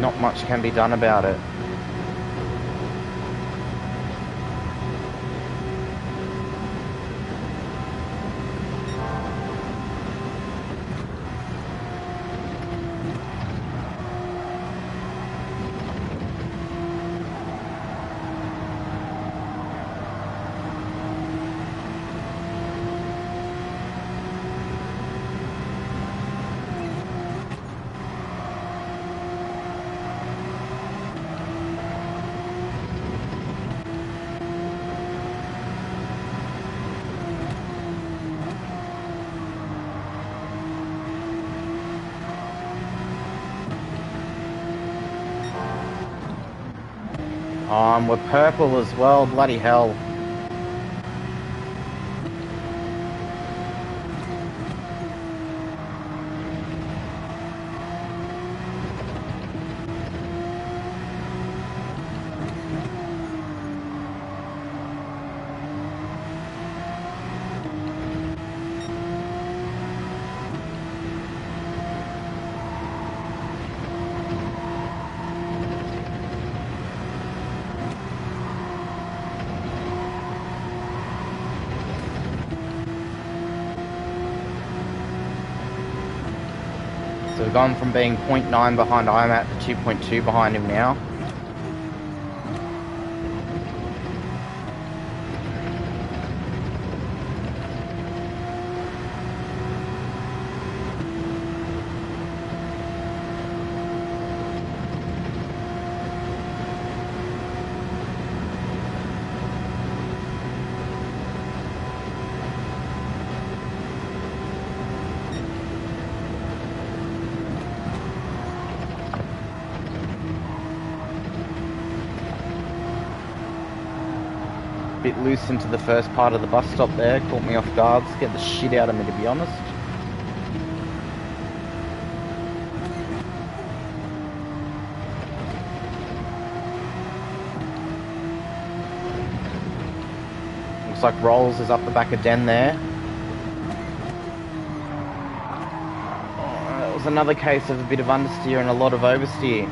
Not much can be done about it. We're purple as well, bloody hell. So we've gone from being 0.9 behind IMAT to 2.2 behind him now. bit loose into the first part of the bus stop there. Caught me off guard. Scared the shit out of me, to be honest. Looks like Rolls is up the back of Den there. Oh, it was another case of a bit of understeer and a lot of oversteer.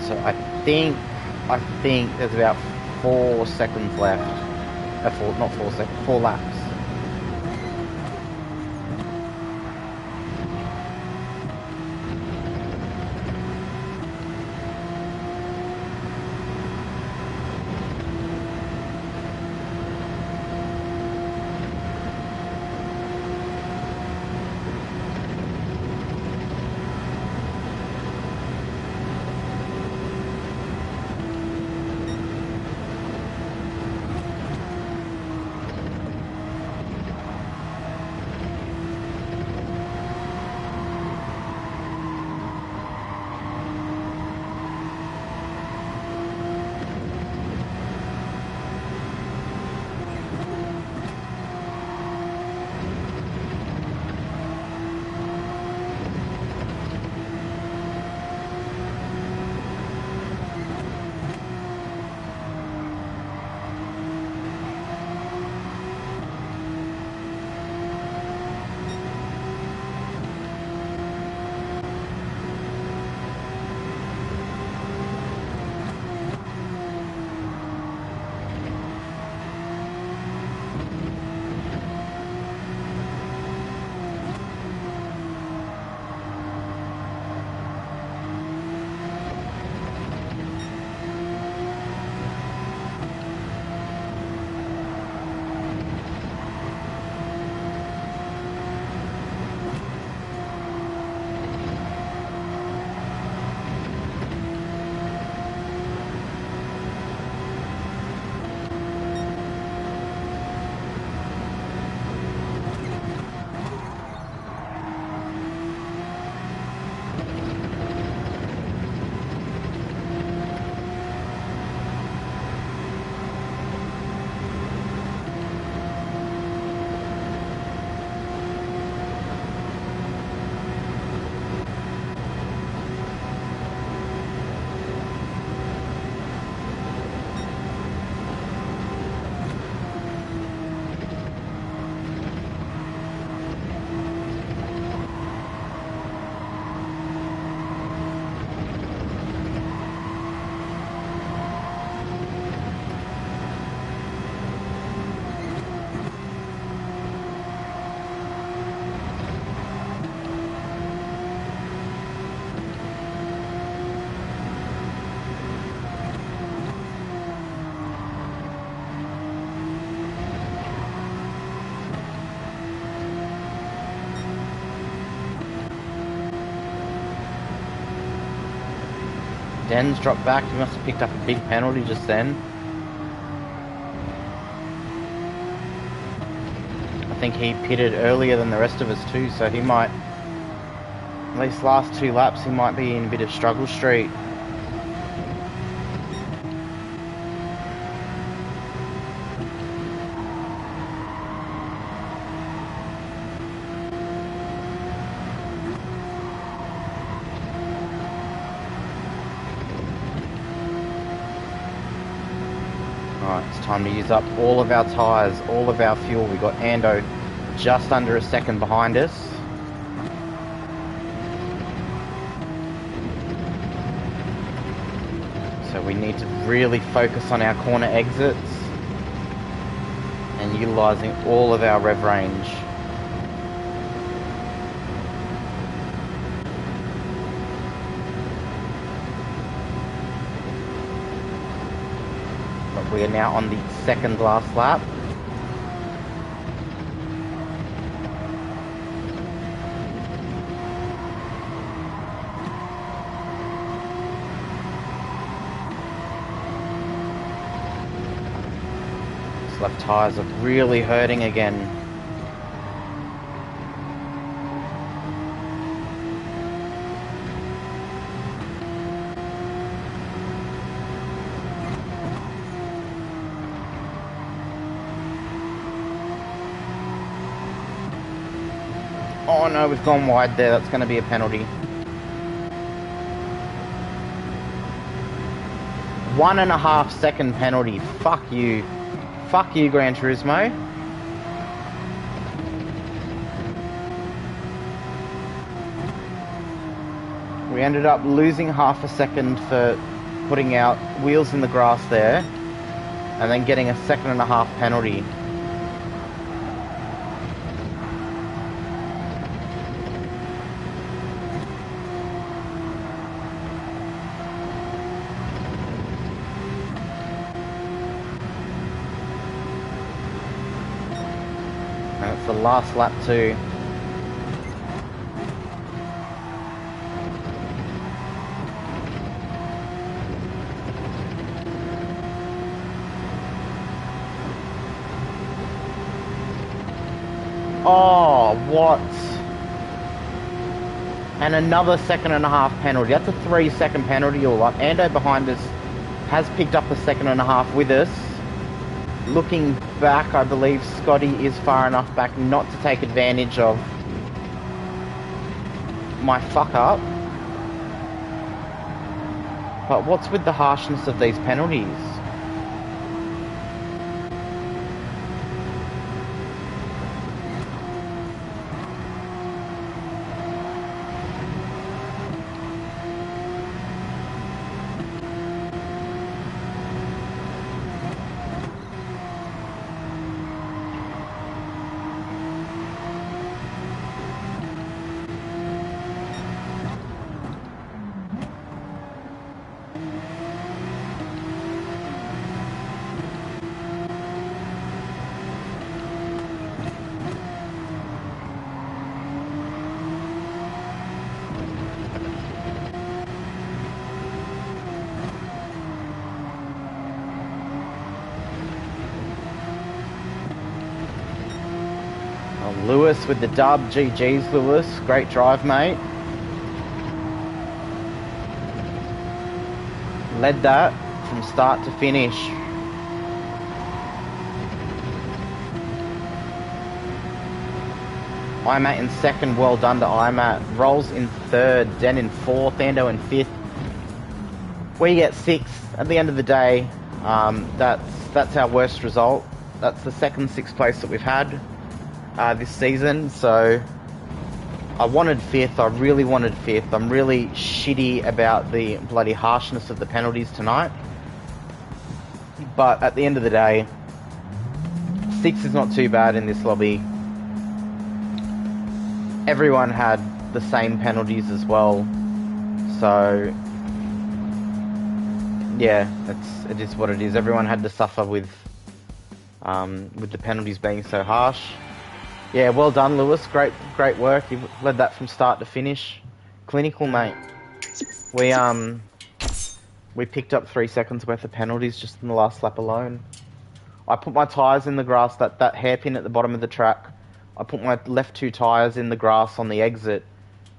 So I think there's about 4 seconds left. Not 4 seconds, 4 laps. Den's dropped back. He must have picked up a big penalty just then. I think he pitted earlier than the rest of us too, so he might, at least last 2 laps, he might be in a bit of struggle street. It's time to use up all of our tyres, all of our fuel. We got Ando just under a second behind us. So we need to really focus on our corner exits and utilising all of our rev range. We are now on the second last lap. These left tyres are really hurting again. Oh no, we've gone wide there. That's going to be a penalty. 1.5 second penalty. Fuck you. Fuck you, Gran Turismo. We ended up losing half a second for putting out wheels in the grass there, and then getting a 1.5 second penalty. And it's the last lap too. Oh, what? And another 1.5 second penalty. That's a 3 second penalty all up. Ando behind us has picked up a 1.5 second with us. Looking back, I believe Scotty is far enough back not to take advantage of my fuck up. But what's with the harshness of these penalties? Lewis with the dub. GG's, Lewis. Great drive, mate. Led that from start to finish. IMAT in second. Well done to IMAT. Rolls in third. Den in fourth. Ando in fifth. We get sixth. At the end of the day, that's our worst result. That's the second sixth place that we've had this season, so I wanted fifth. I really wanted fifth. I'm really shitty about the bloody harshness of the penalties tonight, but at the end of the day, six is not too bad in this lobby. Everyone had the same penalties as well, so yeah, it is what it is. Everyone had to suffer with the penalties being so harsh. Yeah, well done, Lewis. Great work. You led that from start to finish. Clinical, mate. We picked up 3 seconds worth of penalties just in the last lap alone. I put my tyres in the grass, that hairpin at the bottom of the track. I put my left 2 tyres in the grass on the exit,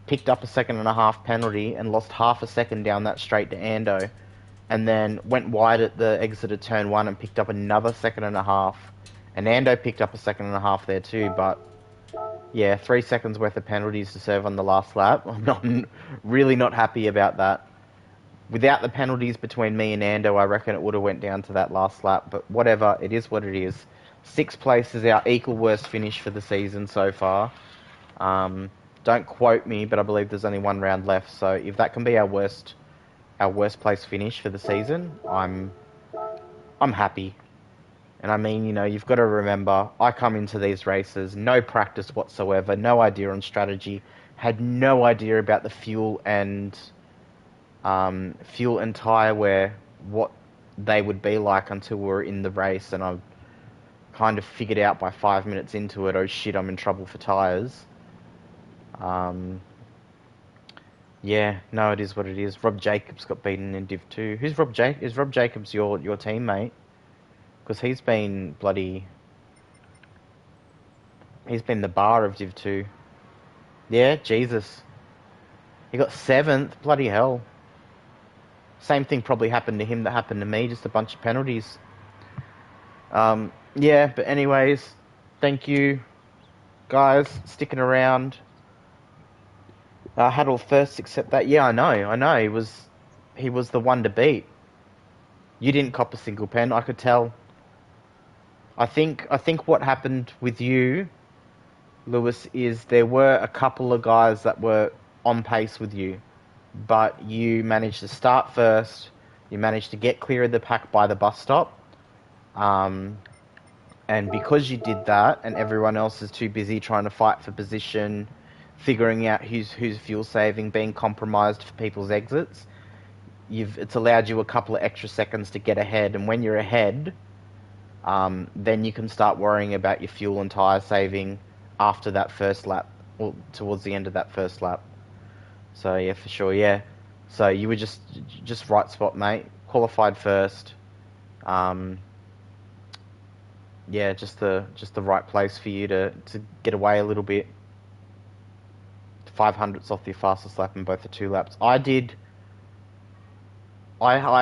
picked up a 1.5 second penalty, and lost half a second down that straight to Ando. And then went wide at the exit of turn 1 and picked up another 1.5 seconds. And Ando picked up a 1.5 seconds there too, but yeah, 3 seconds worth of penalties to serve on the last lap. I'm really not happy about that. Without the penalties between me and Ando, I reckon it would have went down to that last lap, but whatever, it is what it is. 6th place is our equal worst finish for the season so far. Don't quote me, but I believe there's only 1 round left, so if that can be our worst place finish for the season, I'm happy. And I mean, you know, you've got to remember, I come into these races, no practice whatsoever, no idea on strategy, had no idea about the fuel and tyre wear they would be like until we were in the race, and I kind of figured out by 5 minutes into it, oh shit, I'm in trouble for tyres. Yeah, no, it is what it is. Rob Jacobs got beaten in Div 2. Who's Rob Jacobs? Is Rob Jacobs your teammate? Because he's been bloody... He's been the bar of Div 2. Yeah, Jesus. He got 7th. Bloody hell. Same thing probably happened to him that happened to me. Just a bunch of penalties. Yeah, but anyways, thank you, guys, sticking around. Had all first except that. Yeah, I know. He was the one to beat. You didn't cop a single pen. I could tell. I think what happened with you, Lewis, is there were a couple of guys that were on pace with you, but you managed to start first. You managed to get clear of the pack by the bus stop. And because you did that, and everyone else is too busy trying to fight for position, figuring out who's fuel saving, being compromised for people's exits, it's allowed you a couple of extra seconds to get ahead. And when you're ahead, then you can start worrying about your fuel and tyre saving after that first lap, or towards the end of that first lap. So yeah, for sure, yeah. So you were just right spot, mate. Qualified first. Yeah, just the right place for you to get away a little bit. 500ths off your fastest lap in both the 2 laps. I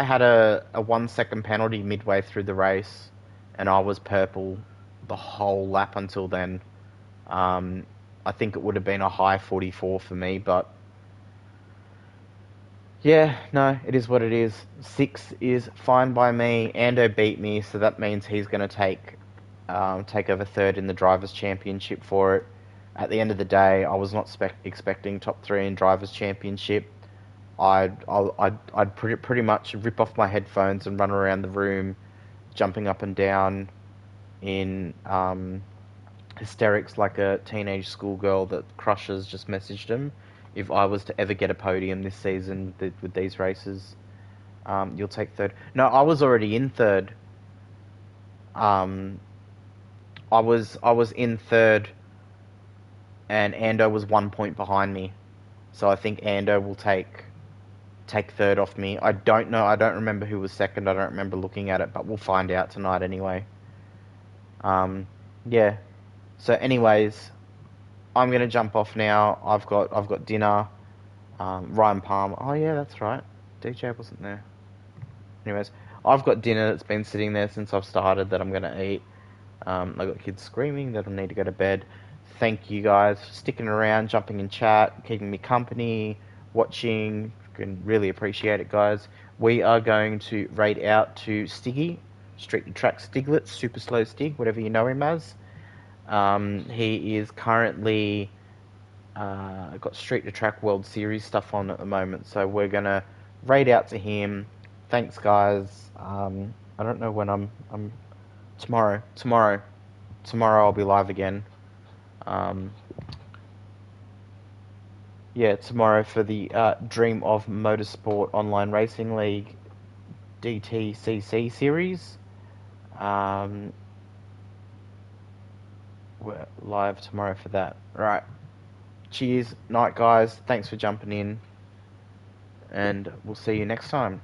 had a 1 second penalty midway through the race, and I was purple the whole lap until then. I think it would have been a high 44 for me, but yeah, no, it is what it is. 6 is fine by me. Ando beat me, so that means he's going to take over 3rd in the Drivers' Championship for it. At the end of the day, I was not expecting top 3 in Drivers' Championship. I'd pretty much rip off my headphones and run around the room, jumping up and down in hysterics like a teenage schoolgirl that crushes just messaged him. If I was to ever get a podium this season with these races, you'll take 3rd. No, I was already in 3rd. I was in 3rd, and Ando was 1 point behind me. So I think Ando will take 3rd off me. I don't know. I don't remember who was 2nd. I don't remember looking at it, but we'll find out tonight anyway. Yeah. So anyways, I'm gonna jump off now. I've got dinner. Ryan Palmer. Oh yeah, that's right. DJ wasn't there. Anyways, I've got dinner that's been sitting there since I've started that I'm gonna eat. I've got kids screaming that I need to go to bed. Thank you guys for sticking around, jumping in chat, keeping me company, watching. Can really appreciate it, guys. We are going to raid out to Stiggy, Street to Track Stiglitz, Super Slow Stig, whatever you know him as. He is currently got Street to Track World Series stuff on at the moment, so we're gonna raid out to him. Thanks, guys. I don't know when I'm tomorrow I'll be live again. Yeah, tomorrow for the Dream of Motorsport Online Racing League DTCC series. We're live tomorrow for that. Right. Cheers. Night, guys. Thanks for jumping in. And we'll see you next time.